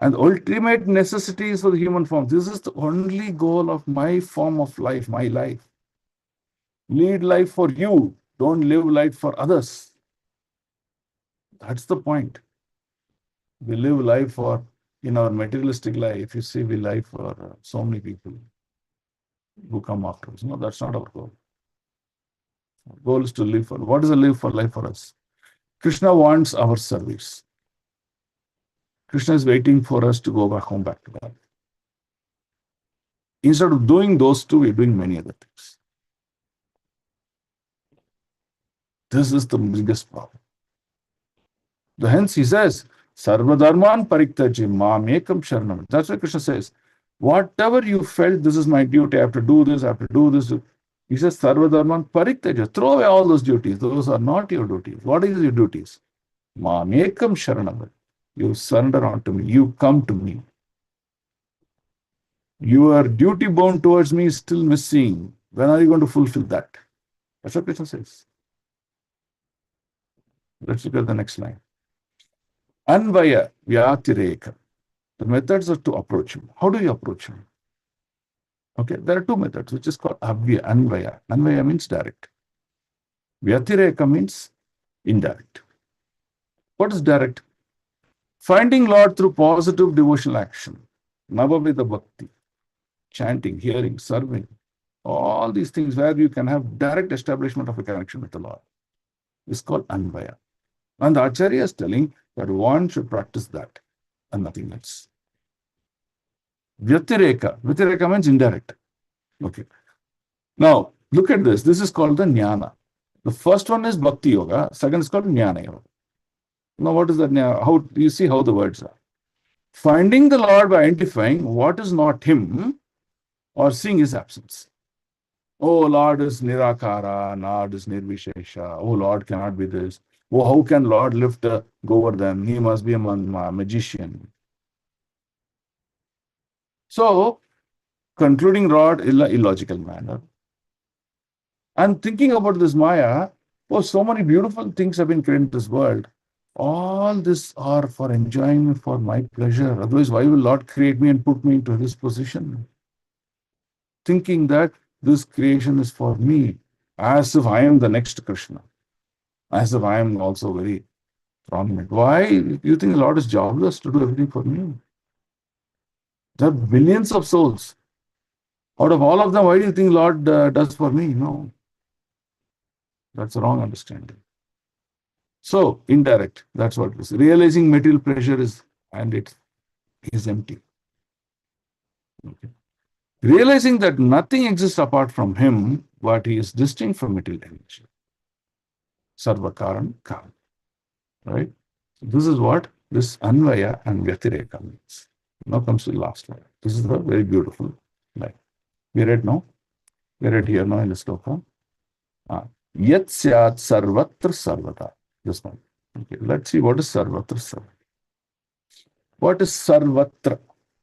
And ultimate necessities for the human form. This is the only goal of my form of life, my life. Lead life for you. Don't live life for others. That's the point. We live life for, in our materialistic life, you see, we live for so many people who come after us. No, that's not our goal. Our goal is to live for, what is a live for life for us? Krishna wants our service. Krishna is waiting for us to go back home, back to God. Instead of doing those two, we're doing many other things. This is the biggest problem. Hence he says, Sarva Dharman Pariktaji Mam Ekam Sharanam. That's why Krishna says, whatever you felt, this is my duty, I have to do this, I have to do this. He says, Sarva Dharman Pariktaja. Throw away all those duties. Those are not your duties. What is your duties? Mam Ekam Sharanam. You surrender unto me. You come to me. Your duty bound towards me is still missing. When are you going to fulfill that? That's what Krishna says. Let's look at the next line. Anvaya Vyatireka. The methods are to approach him. How do you approach him? Okay, there are two methods, which is called Anvaya. Anvaya means direct. Vyatireka means indirect. What is direct? Finding Lord through positive devotional action. Navavida Bhakti. Chanting, hearing, serving. All these things where you can have direct establishment of a connection with the Lord is called Anvaya. And the Acharya is telling that one should practice that and nothing else. Vyatireka. Vyatireka means indirect. Okay. Now, look at this. This is called the Jnana. The first one is Bhakti Yoga. Second is called Jnana Yoga. Now, what is that? How do you see how the words are? Finding the Lord by identifying what is not Him or seeing His absence. Oh, Lord is Nirakara, Lord is Nirvishesha. Oh, Lord cannot be this. Oh, how can Lord lift a Govardhan? He must be a magician. So, concluding Lord in an illogical manner. And thinking about this Maya, oh, so many beautiful things have been created in this world. All this are for enjoying, for my pleasure. Otherwise, why will Lord create me and put me into this position? Thinking that this creation is for me, as if I am the next Krishna, as if I am also very prominent. Why? You think the Lord is jobless to do everything for me? There are billions of souls. Out of all of them, why do you think Lord does for me? No. That's a wrong understanding. So, indirect, that's what it is. Realizing material pleasure is, and it is empty. Okay. Realizing that nothing exists apart from him, but he is distinct from material energy. Sarvakaran Karan. Right? So this is what this Anvaya and Vyatireka means. Now comes to the last line. This is a very beautiful line. We read now. We read here now in the sloka. Yat syat sarvatra sarvata. This one. Okay, let's see what is sarvatra sarvata. What is sarvatra?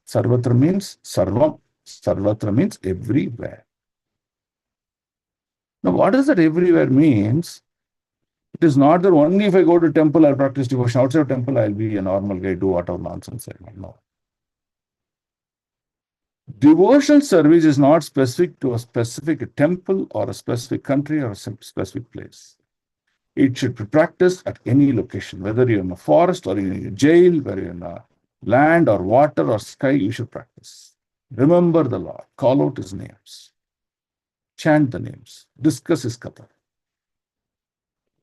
Sarvatra means sarvam. Sarvatra means everywhere. Now, what does that everywhere means? It is not that only if I go to temple, I'll practice devotion. Outside of temple, I'll be a normal guy, do whatever nonsense I want. No. Devotional service is not specific to a specific temple or a specific country or a specific place. It should be practiced at any location, whether you're in a forest or in a jail, whether you're in a land or water or sky, you should practice. Remember the Lord, call out his names, chant the names, discuss his katha.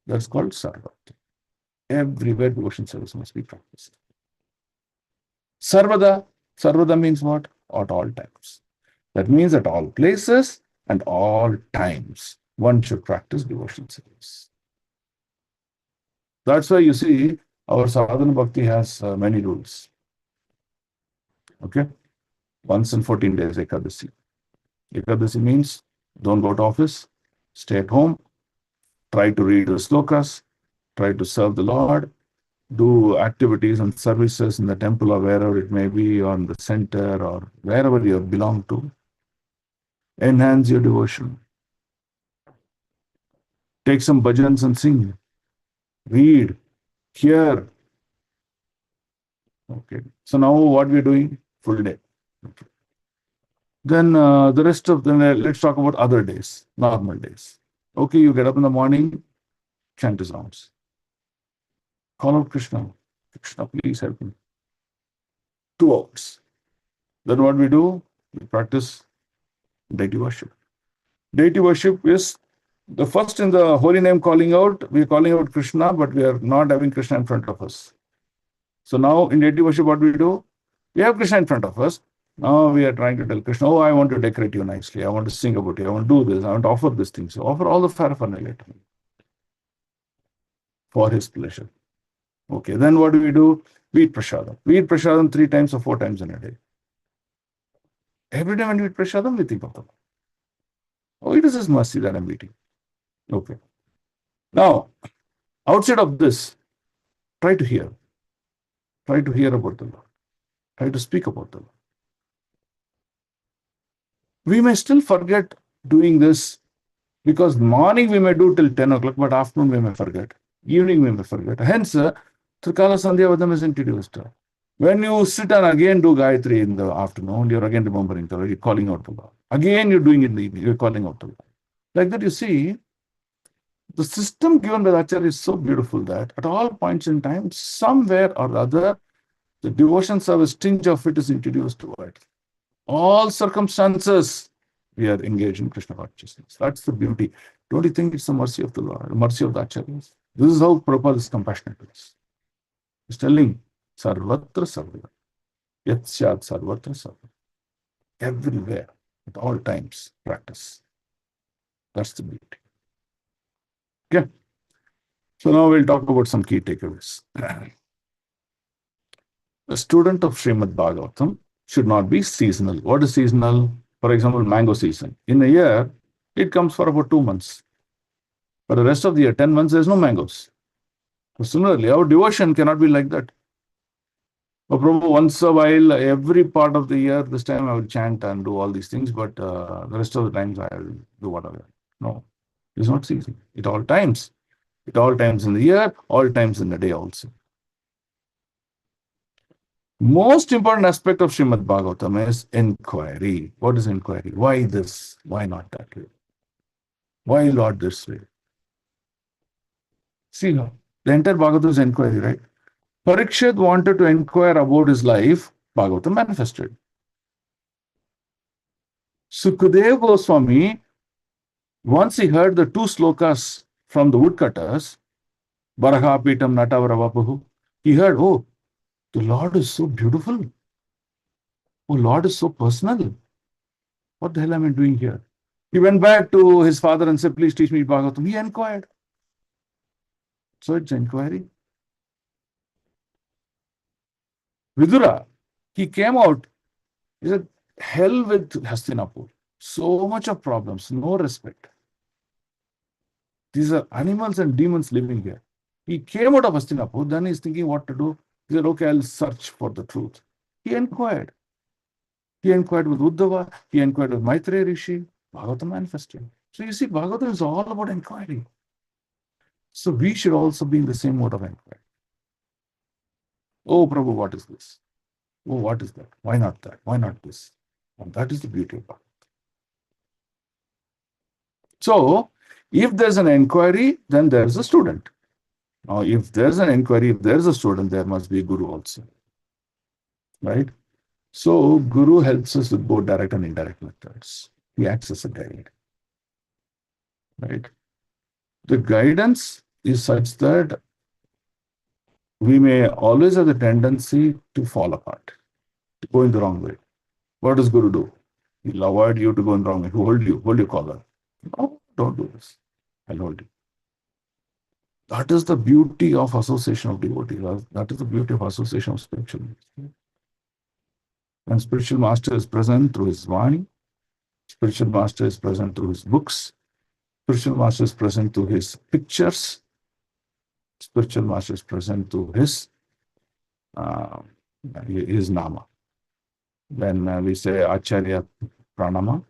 That's called sarvata. Everywhere devotion service must be practiced. Sarvada. Sarvada means what? At all times. That means at all places and all times, one should practice devotion service. That's why you see our sadhana bhakti has many rules. Okay? Once in 14 days, Ekadasi. Ekadasi means don't go to office, stay at home, try to read the slokas, try to serve the Lord, do activities and services in the temple or wherever it may be, or in the center or wherever you belong to. Enhance your devotion. Take some bhajans and sing. Read, hear. Okay. So now what we're doing? Full day. Okay. Then the rest of them, let's talk about other days, normal days. Okay, you get up in the morning, chant his rounds. Call out Krishna. Krishna, please help me. 2 hours. Then what we do? We practice deity worship. Deity worship is the first in the holy name calling out. We are calling out Krishna, but we are not having Krishna in front of us. So now in deity worship, what we do? We have Krishna in front of us. Now we are trying to tell Krishna, oh, I want to decorate you nicely. I want to sing about you. I want to do this. I want to offer this thing. So offer all the paraphernalia for his pleasure. Okay, then what do? We eat prasadam. We eat prasadam 3 times or 4 times in a day. Every day when we eat prasadam, we think of them. Oh, it is his mercy that I'm eating. Okay. Now, outside of this, try to hear. Try to hear about the Lord. Try to speak about the Lord. We may still forget doing this because morning we may do till 10 o'clock, but afternoon we may forget. Evening we may forget. Hence, Trikala Sandhyavadam is introduced. When you sit and again do Gayatri in the afternoon, you're again remembering the Lord, you're calling out to Lord. Again, you're doing it in the evening, you're calling out to Lord. Like that, you see, the system given by the Acharya is so beautiful that at all points in time, somewhere or other, the devotion service tinge of it is introduced to it. All circumstances, we are engaged in Krishna consciousness. That's the beauty. Don't you think it's the mercy of the Lord, the mercy of the Acharyas? This is how Prabhupada is compassionate to us. He's telling, Sarvatra Sarvatra, Yat Syat Sarvatra Sarvatra. Everywhere, at all times, practice. That's the beauty. Okay. So now we'll talk about some key takeaways. A student of Srimad Bhagavatam should not be seasonal. What is seasonal? For example, mango season. In a year, it comes for about 2 months. For the rest of the year, 10 months, there's no mangoes. So similarly, our devotion cannot be like that. Oh, Prabhu, once a while, every part of the year, this time I will chant and do all these things, but the rest of the times I will do whatever. No, it's not seasonal. At all times. At all times in the year, all times in the day also. Most important aspect of Srimad Bhagavatam is inquiry. What is inquiry? Why this? Why not that way? Why Lord this way? See, the entire Bhagavatam is inquiry, right? Parikshit wanted to inquire about his life. Bhagavatam manifested. Sukadeva Goswami, once he heard the 2 slokas from the woodcutters, Baraha Pitam Natavarabapu, he heard, oh, the Lord is so beautiful. Oh, Lord is so personal. What the hell am I doing here? He went back to his father and said, please teach me Bhagavatam. He inquired. So it's inquiry. Vidura, he came out. He said, hell with Hastinapur. So much of problems, no respect. These are animals and demons living here. He came out of Hastinapur, then he's thinking what to do. He said, okay, I'll search for the truth. He inquired. He inquired with Uddhava, he inquired with Maitreya Rishi, Bhagavatam manifested. So you see, Bhagavatam is all about inquiry. So we should also be in the same mode of inquiry. Oh, Prabhu, what is this? Oh, what is that? Why not that? Why not this? And that is the beauty of Bhagavatam. So, if there's an inquiry, then there's a student. Now, if there's an inquiry, if there's a student, there must be a guru also. Right? So, guru helps us with both direct and indirect methods. He acts as a guide. Right? The guidance is such that we may always have the tendency to fall apart, to go in the wrong way. What does Guru do? He'll avoid you to go in the wrong way. He'll hold your collar. No, don't do this. I'll hold you. That is the beauty of association of devotees. That is the beauty of association of spiritual master. When spiritual master is present through his Vani, spiritual master is present through his books, spiritual master is present through his pictures, spiritual master is present through his nama. When we say Acharya Pranama,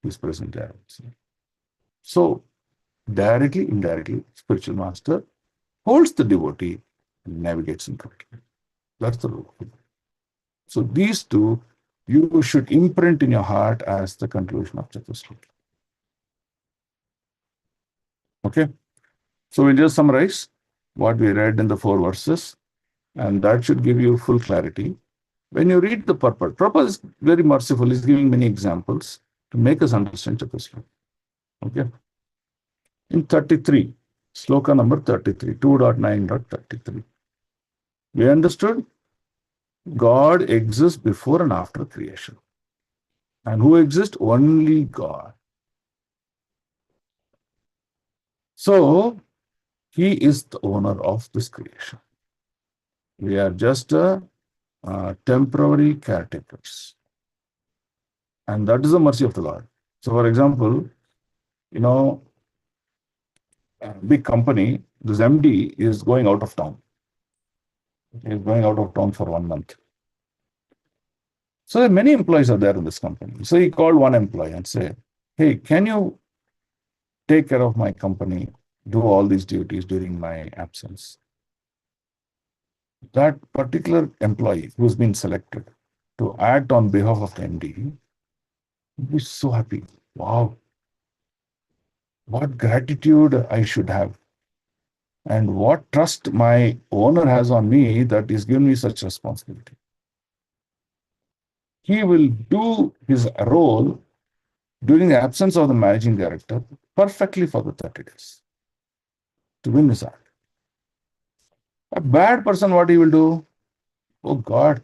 he is present there. So, directly, indirectly, spiritual master holds the devotee and navigates him correctly. That's the rule. So these two, you should imprint in your heart as the conclusion of Chatusloki. Okay? So we'll just summarize what we read in the 4 verses, and that should give you full clarity. When you read the purport, Prabhupada is very merciful. He's giving many examples to make us understand Chatusloki. Okay? In 33, sloka number 33, 2.9.33. We understood God exists before and after creation. And who exists? Only God. So, he is the owner of this creation. We are just temporary caretakers. And that is the mercy of the Lord. So, for example, a big company, this MD is going out of town. He is going out of town for 1 month. So many employees are there in this company. So he called one employee and said, hey, can you take care of my company, do all these duties during my absence? That particular employee who's been selected to act on behalf of the MD was so happy. Wow, what gratitude I should have, and what trust my owner has on me that he's given me such responsibility. He will do his role during the absence of the managing director perfectly for the 30 days to win his heart. A bad person, what he will do? Oh God,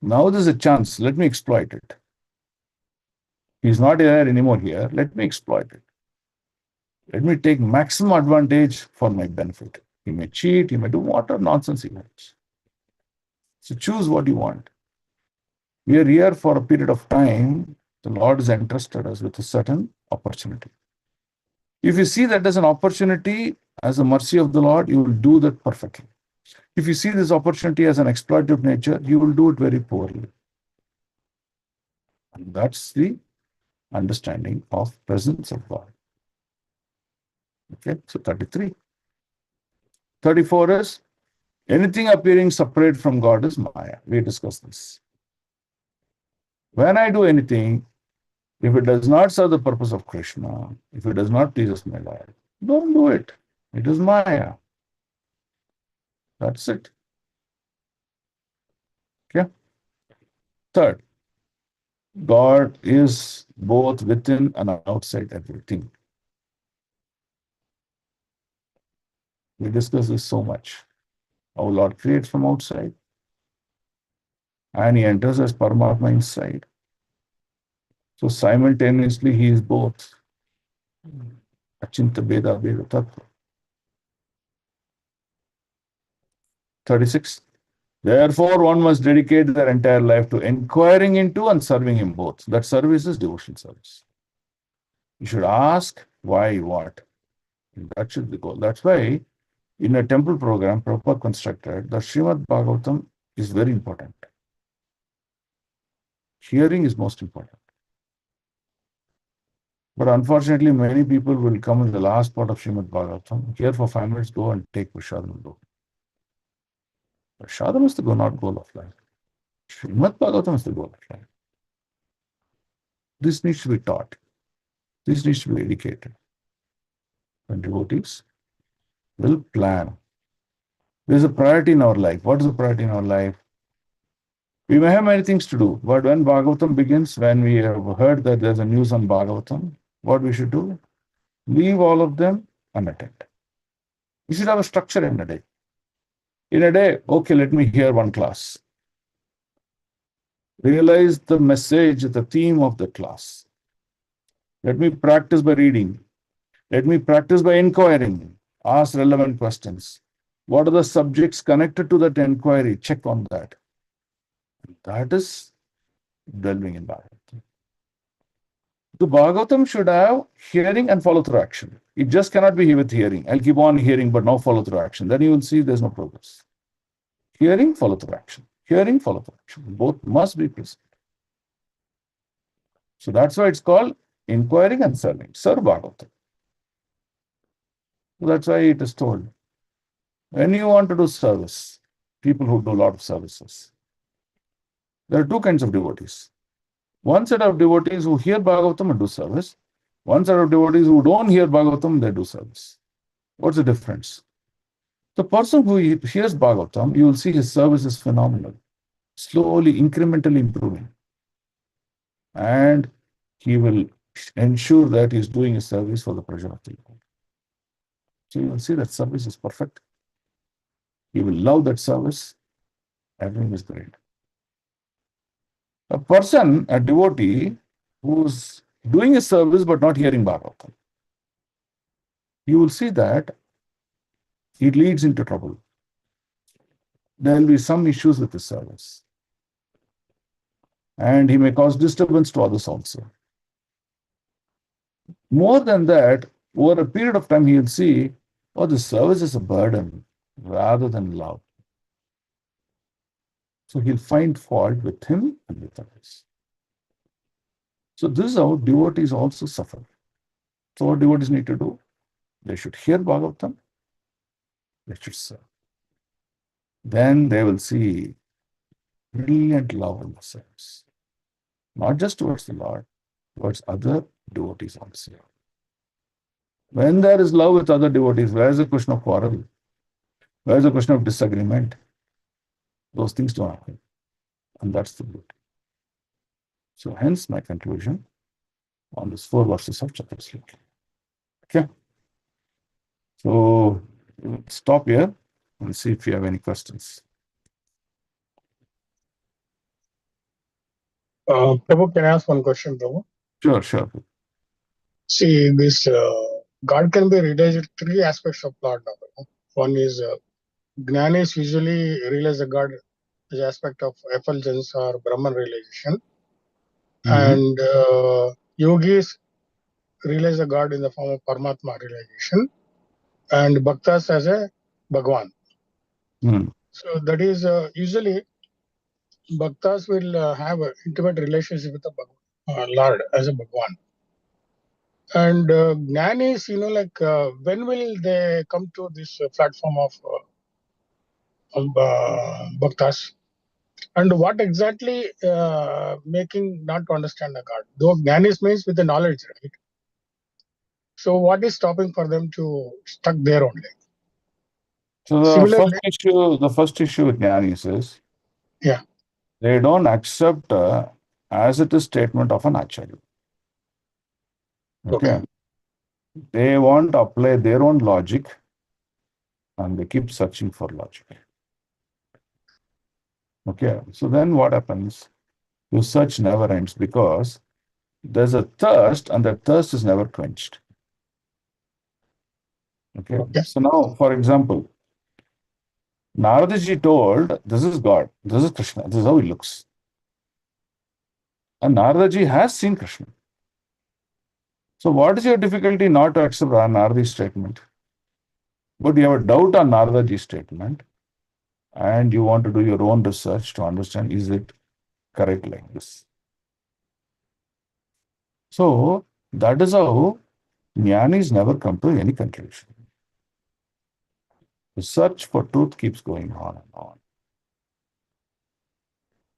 now there's a chance. Let me exploit it. He's not there anymore here. Let me exploit it. Let me take maximum advantage for my benefit. He may cheat, he may do whatever nonsense he wants. So choose what you want. We are here for a period of time. The Lord has entrusted us with a certain opportunity. If you see that as an opportunity, as a mercy of the Lord, you will do that perfectly. If you see this opportunity as an exploitative nature, you will do it very poorly. And that's the understanding of presence of God. Okay, so 33. 34 is anything appearing separate from God is Maya. We discussed this. When I do anything, if it does not serve the purpose of Krishna, if it does not please my Lord, don't do it. It is Maya. That's it. Okay. Third, God is both within and outside everything. We discuss this so much. Our Lord creates from outside and he enters as Paramatma inside. So simultaneously he is both. Achinta Beda Beda Tattva. 36. Therefore, one must dedicate their entire life to inquiring into and serving him both. That service is devotion service. You should ask why, what. That should be the goal. That's why in a temple program, Prabhupada constructed, the Srimad Bhagavatam is very important. Hearing is most important. But unfortunately, many people will come in the last part of Srimad Bhagavatam, hear for 5 minutes, go and take Prashadam and go. Prashadam is the goal, not goal of life. Srimad Bhagavatam is the goal of life. This needs to be taught. This needs to be educated. And devotees will plan. There's a priority in our life. What is the priority in our life? We may have many things to do, but when Bhagavatam begins, when we have heard that there's a news on Bhagavatam, what we should do? Leave all of them and attend. You should have a structure in a day. In a day, okay, let me hear one class. Realize the message, the theme of the class. Let me practice by reading. Let me practice by inquiring. Ask relevant questions. What are the subjects connected to that inquiry? Check on that. That is delving in Bhagavatam. The Bhagavatam should have hearing and follow-through action. It just cannot be with hearing. I'll keep on hearing, but no follow-through action. Then you will see there's no progress. Hearing, follow-through action. Hearing, follow-through action. Both must be present. So that's why it's called inquiring and serving. Serve Bhagavatam. So that's why it is told. When you want to do service, people who do a lot of services, there are two kinds of devotees. One set of devotees who hear Bhagavatam and do service. One set of devotees who don't hear Bhagavatam, they do service. What's the difference? The person who hears Bhagavatam, you will see his service is phenomenal, slowly, incrementally improving. And he will ensure that he is doing a service for the pleasure of the Lord. So you will see that service is perfect. He will love that service. Everything is great. A person, a devotee, who's doing a service but not hearing Bhagavatam, you will see that it leads into trouble. There will be some issues with the service. And he may cause disturbance to others also. More than that, over a period of time, he will see, oh, the service is a burden rather than love. So he'll find fault with him and with others. So this is how devotees also suffer. So what devotees need to do? They should hear Bhagavatam, they should serve. Then they will see brilliant love in the service. Not just towards the Lord, towards other devotees also. When there is love with other devotees, where is the question of quarrel? Where is the question of disagreement? Those things don't happen. And that's the beauty. So hence my conclusion on these 4 verses of Chaturasloki. Okay. So we'll stop here and see if you have any questions. Prabhu, can I ask one question, Prabhu? Sure, sure. See, this God can be realized 3 aspects of Lord. Now. One is Jnanis usually realize the God as aspect of effulgence or Brahman realization, and yogis realize the God in the form of Paramatma realization, and bhaktas as a Bhagwan. So that is usually bhaktas will have an intimate relationship with the Lord as a Bhagwan. And Jnanis, when will they come to this platform of bhaktas? And what exactly making not to understand the God? Though Jnanis means with the knowledge, right? So what is stopping for them to stuck there only? So Similarly, the first issue with Jnanis is yeah, they don't accept as it is statement of an acharya. Okay. They want to apply their own logic and they keep searching for logic. Okay. So then what happens? Your search never ends because there's a thirst and that thirst is never quenched. Okay. So now, for example, Naradaji told, this is God, this is Krishna, this is how he looks. And Naradaji has seen Krishna. So what is your difficulty not to accept Naradaji's statement? But you have a doubt on Naradaji's statement and you want to do your own research to understand, is it correct like this? So that is how Jnanis never come to any conclusion. The search for truth keeps going on and on.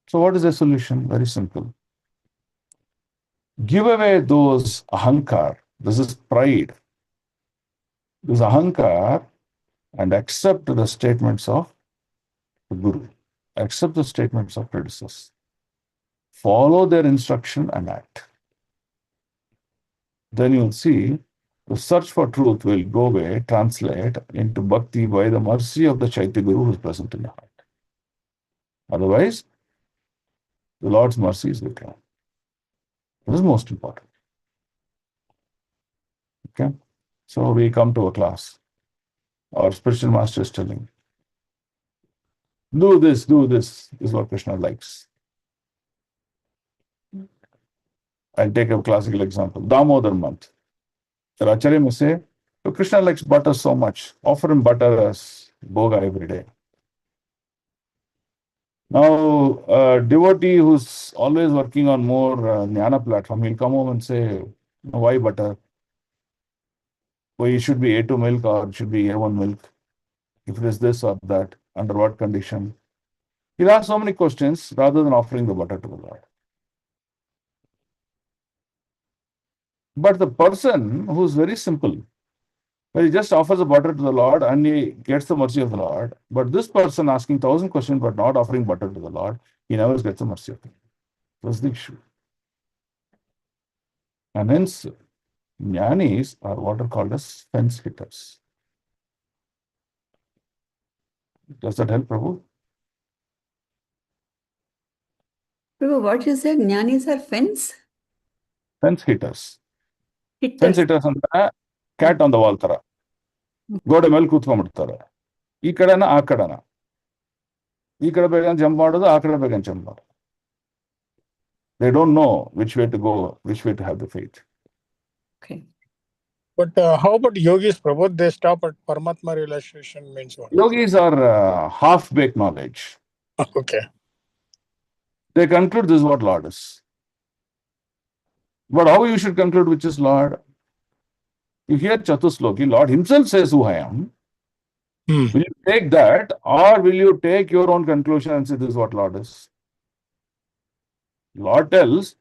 So what is the solution? Very simple. Give away those ahankar. This is pride. This ahankar and accept the statements of the Guru. Accept the statements of predecessors. Follow their instruction and act. Then you'll see the search for truth will go away, translate into bhakti by the mercy of the Chaitya Guru who is present in the heart. Otherwise, the Lord's mercy is withdrawn. This is most important. Okay? So we come to a class. Our spiritual master is telling, do this, is what Krishna likes. I'll take a classical example, Damodar month. The Acharya may say, oh, Krishna likes butter so much, offer him butter as bhoga every day. Now, a devotee who's always working on more jnana platform, he'll come home and say, why butter? Why it should be A2 milk or it should be A1 milk? If it is this or that, under what condition? He'll ask so many questions rather than offering the butter to the Lord. But the person who's very simple, well, he just offers the butter to the Lord and he gets the mercy of the Lord. But this person asking 1,000 questions but not offering butter to the Lord, he never gets the mercy of the Lord. That's the issue. And hence, jnanis are what are called as fence hitters. Does that help, Prabhu? Prabhu, what you said? Jnanis are fence? Fence hitters. Fence Hitters. hitters ಅಂದ್ರೆ cat on the wall ತರ ಗೋಡೆ ಮೇಲೆ ಕೂತ್ಕೊಂಡ್ಬಿಡ್ತಾರೆ ಈ ಕಡೆನ ಆ ಕಡೆನ ಈ ಕಡೆ ಬೇಗ ಜಂಪ್ ಮಾಡೋದು ಆ ಕಡೆ ಬೇಗ ಜಂಪ್ ಮಾಡೋದು they don't know which way to go, which way to have the faith. Okay. But how about yogis, Prabhu? They stop at Paramatma realization means what? Yogis are half-baked knowledge. Okay. They conclude this is what Lord is. But how you should conclude which is Lord? You hear Chatusloki, Lord himself says who I am. Hmm. Will you take that, or will you take your own conclusion and say this is what Lord is? Lord tells,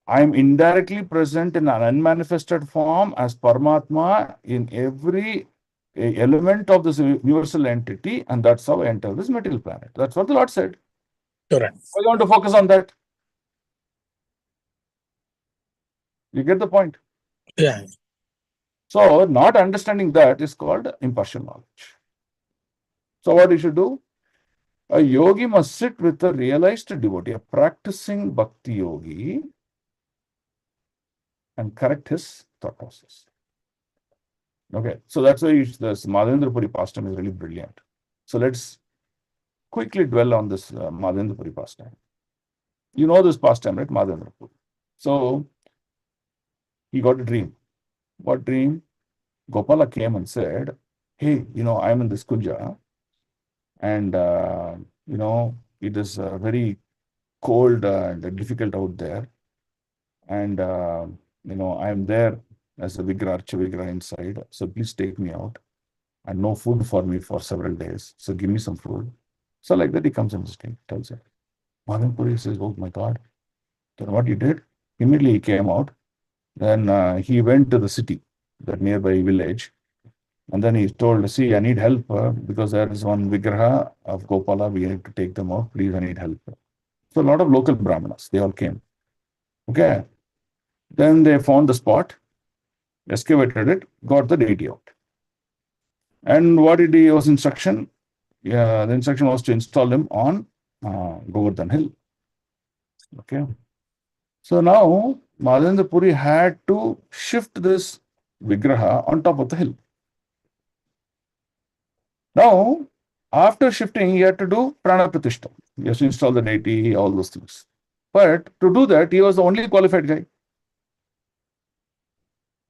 I am indirectly present in an unmanifested form as Paramatma in every element of this universal entity, and that's how I enter this material planet. That's what the Lord said. Correct. I want to focus on that. You get the point? Yeah. So, not understanding that is called impartial knowledge. So, what you should do? A yogi must sit with a realized devotee, a practicing bhakti yogi, and correct his thought process. Okay, so that's why this Madhendra Puri pastime is really brilliant. So let's quickly dwell on this Madhendra Puri pastime. You know this pastime, right? Madhendra Puri. So he got a dream. What dream? Gopala came and said, hey, I'm in this kunja, and it is very cold and difficult out there, and I'm there as a Vigra inside, so please take me out, and no food for me for several days, so give me some food. So like that he comes and tells her. Madan Puri says, oh my God. Then what he did? Immediately he came out, then he went to the city, that nearby village, and then he told, see, I need help because there is one Vigraha of Gopala, we need to take them out, please, I need help. So a lot of local Brahmanas, they all came. Okay. Then they found the spot, excavated it, got the deity out. And what did he was instruction? Yeah, the instruction was to install him on Govardhan Hill. Okay. So now Madhendra Puri had to shift this Vigraha on top of the hill. Now, after shifting, he had to do Prana Pratishta. He has to install the deity, all those things. But to do that, he was the only qualified guy.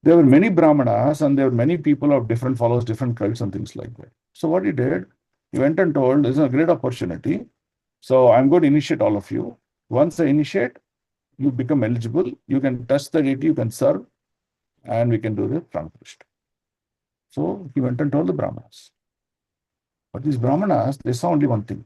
There were many Brahmanas and there were many people of different followers, different cults and things like that. So what he did, he went and told, this is a great opportunity. So I'm going to initiate all of you. Once I initiate, you become eligible. You can touch the deity, you can serve, and we can do the Prana Pratishta. So he went and told the Brahmanas. But these Brahmanas, they saw only one thing.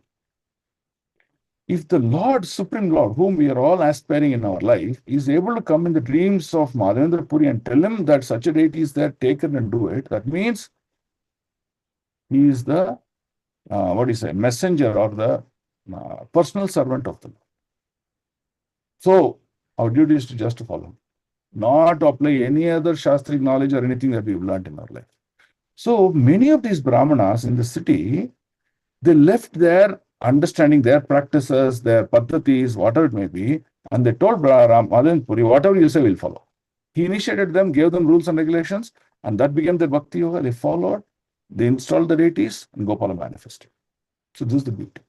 If the Lord, Supreme Lord, whom we are all aspiring in our life, is able to come in the dreams of Madhendra Puri and tell him that such a deity is there, take it and do it, that means he is the, messenger or the personal servant of the Lord. So our duty is to just follow him, not to apply any other Shastric knowledge or anything that we've learned in our life. So many of these Brahmanas in the city, they left their understanding, their practices, their paddhatis, whatever it may be, and they told Madhendra Puri, whatever you say, we'll follow. He initiated them, gave them rules and regulations, and that became their bhakti yoga. They followed, they installed the deities, and Gopala manifested. So this is the beauty.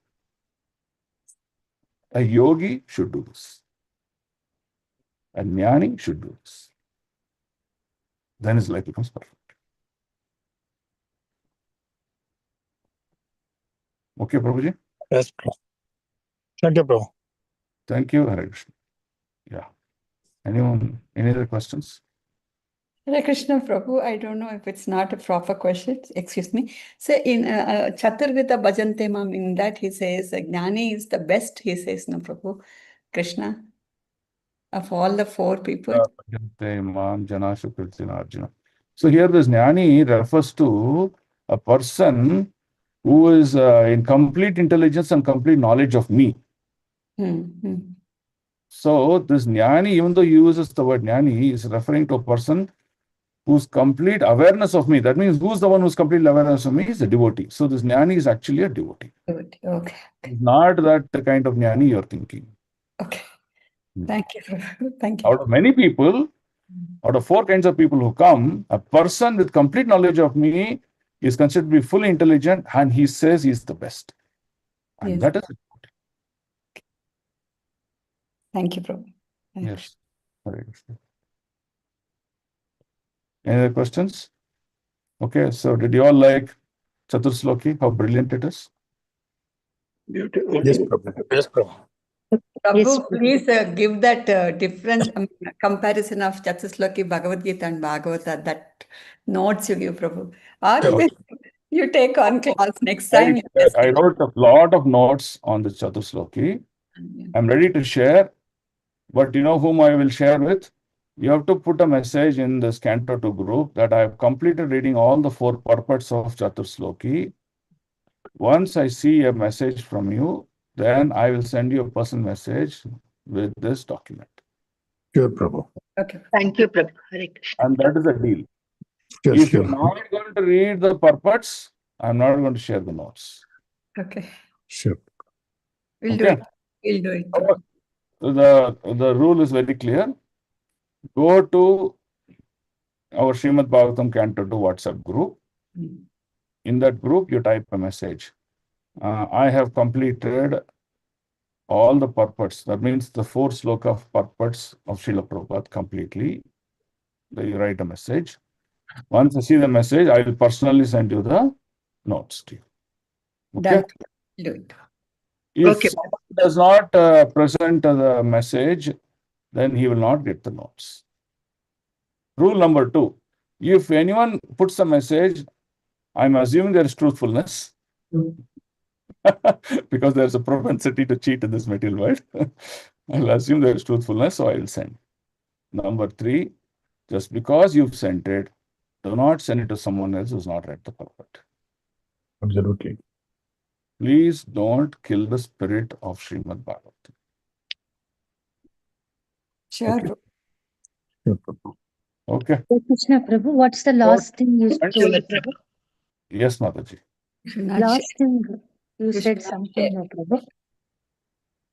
A yogi should do this. A jnani should do this. Then his life becomes perfect. Okay, Prabhuji? Yes, bro. Thank you, bro. Thank you, Hare Krishna. Yeah. Anyone, any other questions? Hare Krishna Prabhu, I don't know if it's not a proper question, excuse me. So in Chaturvida Bhajante Mam, in that he says, Gnani is the best, he says, no Prabhu, Krishna, of all the four people. So here this jnani refers to a person who is in complete intelligence and complete knowledge of me. So this jnani, even though he uses the word jnani, he is referring to a person whose complete awareness of me. That means who's the one who's complete awareness of me is a devotee. So this jnani is actually a devotee. Okay. Not that the kind of jnani you're thinking. Okay. Thank you. Thank you. Out of many people, out of four kinds of people who come, a person with complete knowledge of me is considered to be fully intelligent and he says he's the best. And Yes. that is it. Thank you, Prabhu. Yes. Hare Krishna. Any other questions? Okay, so did you all like Chatursloki, how brilliant it is? Yes, Prabhu. Yes, Prabhu. Prabhu, Yes, please give that different comparison of Chatusloki, Bhagavad Gita and Bhagavata, that notes you give, Prabhu. Or Sure. you take on class next time. I wrote a lot of notes on the Chatusloki. I'm ready to share, but you know whom I will share with? You have to put a message in this Canto 2 group that I have completed reading all the 4 purports of Chatusloki. Once I see a message from you, then I will send you a personal message with this document. Sure, Prabhu. Okay. Thank you, Prabhu. Hare Krishna. And that is a deal. Sure, If you're sure. not going to read the purports, I'm not going to share the notes. Okay. Sure. We'll do Okay. it. We'll do it. Prabhu. The rule is very clear. Go to our Srimad Bhagavatam Canto 2 WhatsApp group. Mm. In that group, you type a message. I have completed all the purports. That means the 4 sloka of purports of Srila Prabhupada completely. Then you write a message. Once I see the message, I will personally send you the notes to you. Okay? Done. We'll do it. If Okay. someone does not present the message, then he will not get the notes. Rule number 2, if anyone puts a message, I'm assuming there is truthfulness because there's a propensity to cheat in this material world. I'll assume there is truthfulness, so I will send. Number 3, just because you've sent it, do not send it to someone else who's not read the purport. Absolutely. Please don't kill the spirit of Srimad Bhagavatam. Sure. Okay. Prabhu. Sure, Prabhu. Okay. Hare Krishna, Prabhu. What's the last thing you told, Prabhu? Yes, Mataji. You should not share. Last thing you You said should not something, share. Prabhu.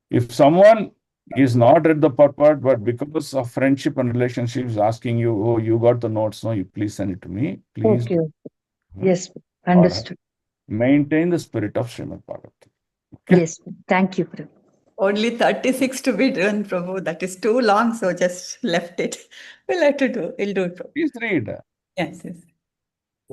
If someone is not read the purport, but because of friendship and relationships asking you, oh, you got the notes, no, you please send it to me. Please Okay. do. Yes, understood. Maintain the spirit of Srimad Bhagavatam. Okay. Yes. Thank you, Prabhu. Only 36 to be done, Prabhu. That is too long, so just left it. We'll have to do. We'll do it, Prabhu. Please read. Yes, yes.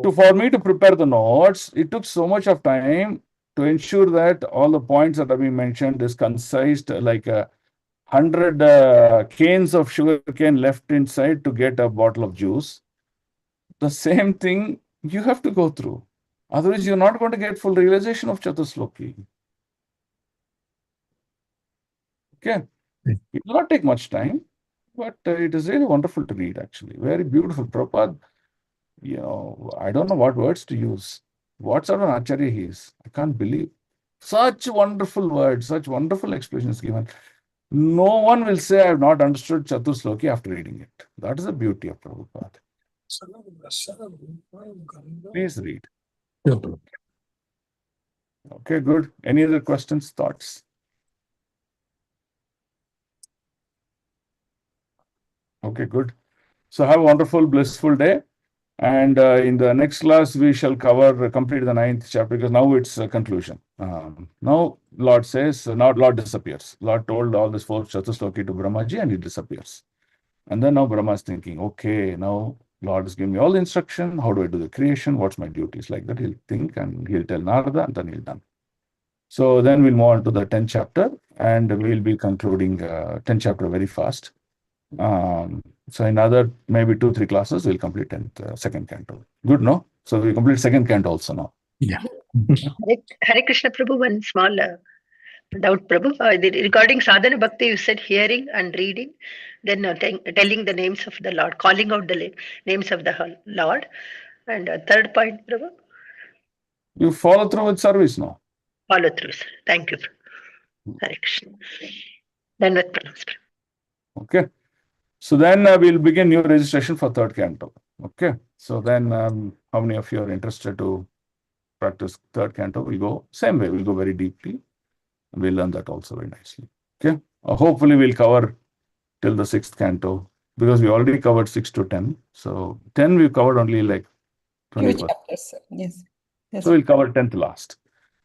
For me to prepare the notes, it took so much of time to ensure that all the points that have been mentioned is concised, like 100 canes of sugar cane left inside to get a bottle of juice. The same thing you have to go through. Otherwise, you're not going to get full realization of Chatusloki. Okay. It will not take much time, but it is really wonderful to read, actually. Very beautiful. Prabhupada, I don't know what words to use. What sort of an acharya he is. I can't believe. Such wonderful words, such wonderful explanations given. No one will say, I have not understood Chatusloki after reading it. That is the beauty of Prabhupada. Please read. Sure, Prabhu. Okay, good. Any other questions, thoughts? Okay, good. So have a wonderful, blissful day. And in the next class, we shall complete the 9th chapter because now it's a conclusion. Now, Lord says, now Lord disappears. Lord told all this 4 Chatusloki to Brahmaji and he disappears. And then now Brahma is thinking, okay, now Lord is giving me all the instruction. How do I do the creation? What's my duties? Like that, he'll think and he'll tell Narada and then he'll done. So then we'll move on to the 10th chapter and we'll be concluding 10th chapter very fast. So in another maybe 2-3 classes, we'll complete 10th, second canto. Good, no? So we complete second canto also now. Yeah. Hare Krishna, Prabhu. One small doubt, Prabhu. Regarding sadhana bhakti, you said hearing and reading, then telling the names of the Lord, calling out the names of the Lord. And third point, Prabhu, You follow through with service now. follow through, sir. Thank you, Prabhu. Hare Krishna. Then with pranams, Prabhu. Okay. So then we'll begin new registration for third canto. Okay. So then how many of you are interested to practice third canto? We'll go same way. We'll go very deeply. And we'll learn that also very nicely. Okay. Hopefully we'll cover till the 6th canto because we already covered 6 to 10. So 10 we covered only like Few 20%. chapters, sir. Yes. Yes. So we'll cover 10th last.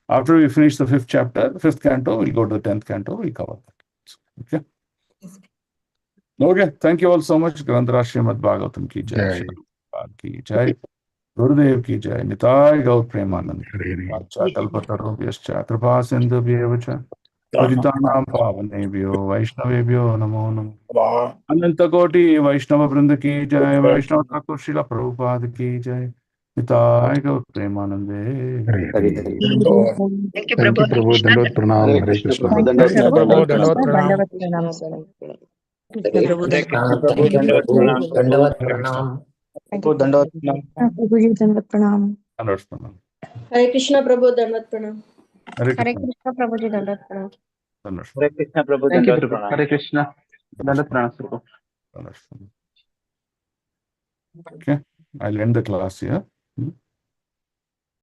After we finish the 5th chapter, 5th canto, we'll go to the 10th canto, we'll cover that. Okay. Yes. Okay. Thank you all so much. Grandhara Srimad Bhagavatam ki jai. Jai. Srila Prabhupada ki jai. गुरुदेव की जय। निताय गौर प्रेमानंद। हरे हरे वाचा कल्पतरुभ्यश्च कृपा सिन्धुभ्येव च पतितानां पावनेभ्यो वैष्णवेभ्यो नमो नमः। अनंत कोटि वैष्णव वृंद की जय। वैष्णव ठाकुर श्रील प्रभुपाद की जय। निताय गौर प्रेमानंदे। Hare Hari Hare Hari Thank you, thank you Prabhu. Hare Prabhu, Krishna. दंडवत प्रणाम। हरे हरे कृष्ण कृष्णा। प्रभु Hare दंडवत Krishna प्रणाम Prabhu, हरे Hare कृष्ण Krishna, प्रणाम Dandavat Pranam. Krishna हरे Prabhu, हरे Dandavat कृष्ण Pranam. प्रभु दंडवत प्रणाम दंडवत हरे कृष्णा। प्रणाम। Thank प्रभु you, दंडवत Prabhu. प्रणाम Prabhu ji, Dandavat Pranam. दंडवत प्रणाम। हरे कृष्ण प्रभु दंडवत प्रणाम। हरे हरे कृष्ण। कृष्ण प्रभु जी दंडवत प्रणाम। दंडवत हरे कृष्ण प्रभु Thank you, दंडवत Prabhu. प्रणाम Hare Krishna. Dandavat प्रणाम। pranam, Prabhu. Okay, I'll end the class here.